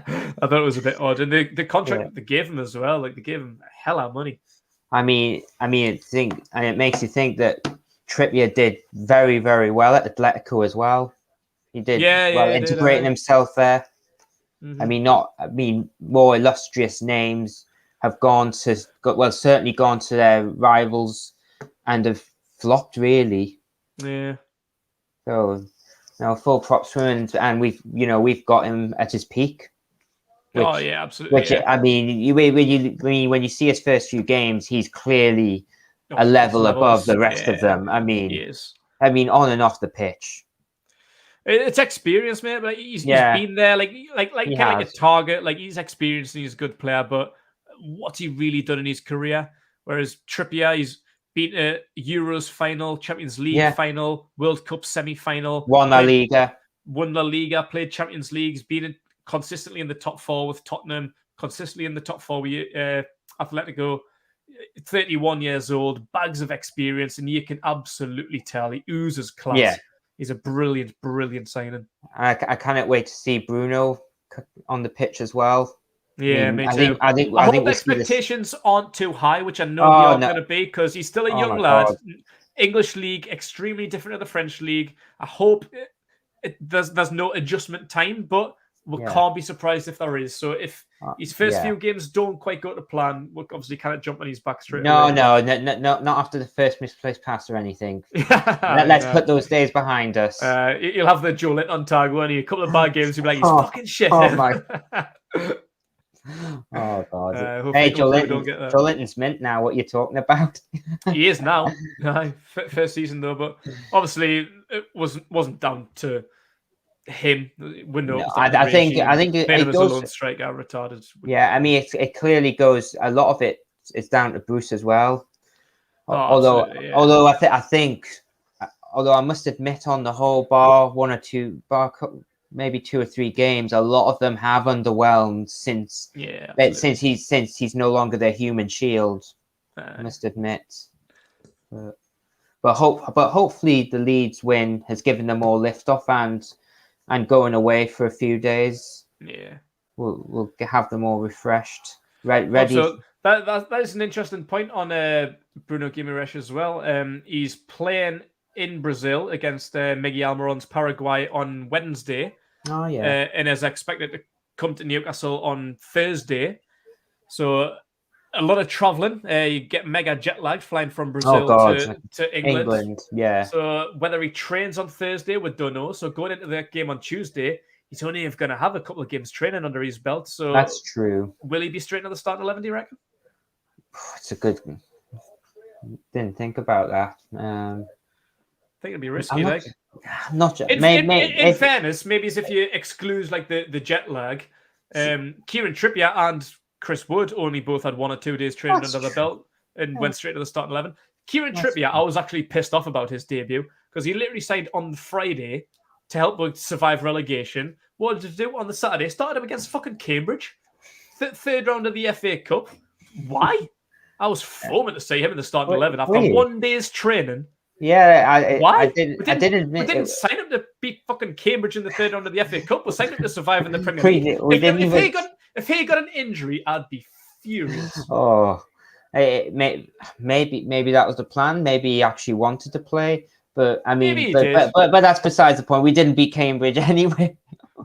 I thought it was a bit odd. And the contract that they gave him as well, they gave him a hell of money. I mean, it makes you think that Trippier did very, very well at Atletico as well. He did integrating himself there. Mm-hmm. More illustrious names have certainly gone to their rivals and have flopped, really. Yeah. So, full props for him, and we've got him at his peak. Absolutely. When you see his first few games, he's clearly a level above the rest of them. He is. On and off the pitch. It's experience, mate. But he's been there, like a target. Like he's experienced and he's a good player. But what's he really done in his career? Whereas Trippier, he's been a Euros final, Champions League final, World Cup semi-final, won La Liga, played Champions Leagues, been consistently in the top four with Tottenham, consistently in the top four with Atletico. 31 years old, bags of experience, and you can absolutely tell he oozes class. Yeah. He's a brilliant, brilliant signing. I cannot wait to see Bruno on the pitch as well. Yeah, me too. I hope expectations aren't too high, which I know they are going to be, because he's still a young lad. God. English league, extremely different to the French league. I hope there's no adjustment time, but we can't be surprised if there is. So if his first few games don't quite go to plan, we'll obviously kind of jump on his back straight away. No, not after the first misplaced pass or anything. Let's put those days behind us. You'll have the Joe Linton tag, won't you? A couple of bad games, you'll be like, he's fucking shit. Oh, my... Oh God! Hey, Joe Linton's mint now. What you're talking about? He is now. First season though, but obviously it wasn't down to him. I think it goes. A lone striker, retarded. Yeah, it clearly goes. A lot of it is down to Bruce as well. Although I must admit, on the whole, maybe 2 or 3 games, a lot of them have underwhelmed since he's no longer their human shield. I must admit, but hopefully the Leeds win has given them all lift off and going away for a few days. Yeah, we'll have them all refreshed, ready. Also, that is an interesting point on Bruno Guimaraes as well. He's playing in Brazil against Miguel Almiron's Paraguay on Wednesday. Oh yeah, and is expected to come to Newcastle on Thursday. So a lot of travelling. You get mega jet lag flying from Brazil to England. Yeah. So whether he trains on Thursday, we don't know. So going into that game on Tuesday, he's only going to have a couple of games training under his belt. So that's true. Will he be straight into the starting 11? Do you reckon? It's a good. Didn't think about that. I think it'd be risky. I'm not sure. In fairness, maybe as if you exclude like the jet lag, Kieran Trippier and Chris Wood only both had 1 or 2 days training under the belt and went straight to the starting 11. Kieran Trippier, I was actually pissed off about his debut because he literally signed on Friday to help us survive relegation. What did he do on the Saturday? Started him against fucking Cambridge, third round of the FA Cup. Why? I was foaming to see him in the starting 11 after 1 day's training. Yeah, why? I did admit we didn't sign him to beat fucking Cambridge in the third round of the FA Cup. We signed him to survive in the Premier League. If he got an injury, I'd be furious. Oh, maybe that was the plan. Maybe he actually wanted to play, but I mean, but that's besides the point. We didn't beat Cambridge anyway.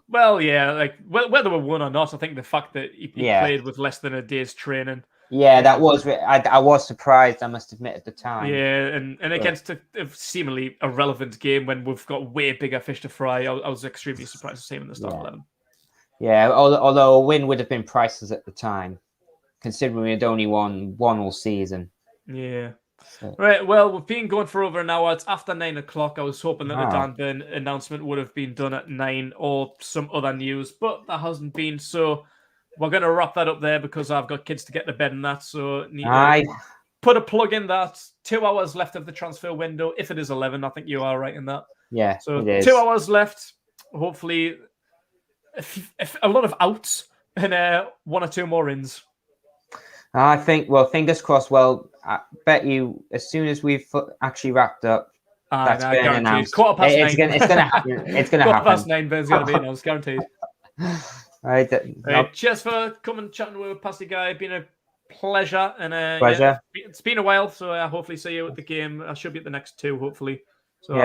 Well, yeah, like whether we won or not, I think the fact that he played with less than a day's training. Yeah, that was. I was surprised. I must admit at the time. Yeah, and against a seemingly irrelevant game when we've got way bigger fish to fry, I was extremely surprised to see him in the starting 11. Yeah, although a win would have been priceless at the time, considering we had only won 1 all season. Yeah. So. Right, well, we've been going for over an hour. It's after 9 o'clock. I was hoping that the Dan Burn announcement would have been done at 9 or some other news, but that hasn't been. So we're going to wrap that up there because I've got kids to get to bed and that. So need to put a plug in that. 2 hours left of the transfer window. If it is 11, I think you are right in that. Yeah, so 2 hours left. Hopefully, if a lot of outs and 1 or 2 more ins. I think, well, fingers crossed. Well, I bet you as soon as we've actually wrapped up, that's going to announce. 9:15. It's going to happen. It's going to happen. 9:15, Ben's going to be announced, guaranteed. Right, cheers for coming chatting with Pasty Guy. Been a pleasure. And pleasure. Yeah, it's been a while, so I'll hopefully see you at the game. I should be at the next 2, hopefully. So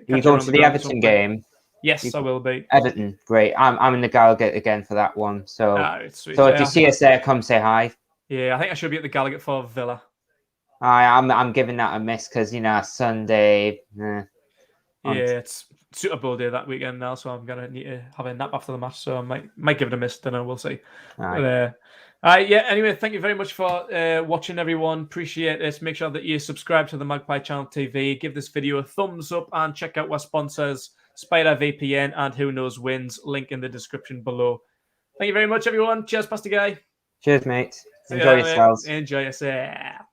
you going to the Everton game? Yes, I will be. Everton, great. I'm in the Gallagher again for that one. So, sweet. So if you see us there, come say hi. Yeah, I think I should be at the Gallagher for Villa. I'm giving that a miss because Sunday. It's Super Bowl day that weekend now, so I'm gonna need to have a nap after the match. So I might give it a miss. Then we'll see. Anyway, thank you very much for watching, everyone. Appreciate it. Make sure that you subscribe to the Magpie Channel TV. Give this video a thumbs up and check out our sponsors, SpiderVPN and Who Knows Wins. Link in the description below. Thank you very much, everyone. Cheers, Pastor Guy. Cheers, mate. Enjoy yourselves. Enjoy yourself.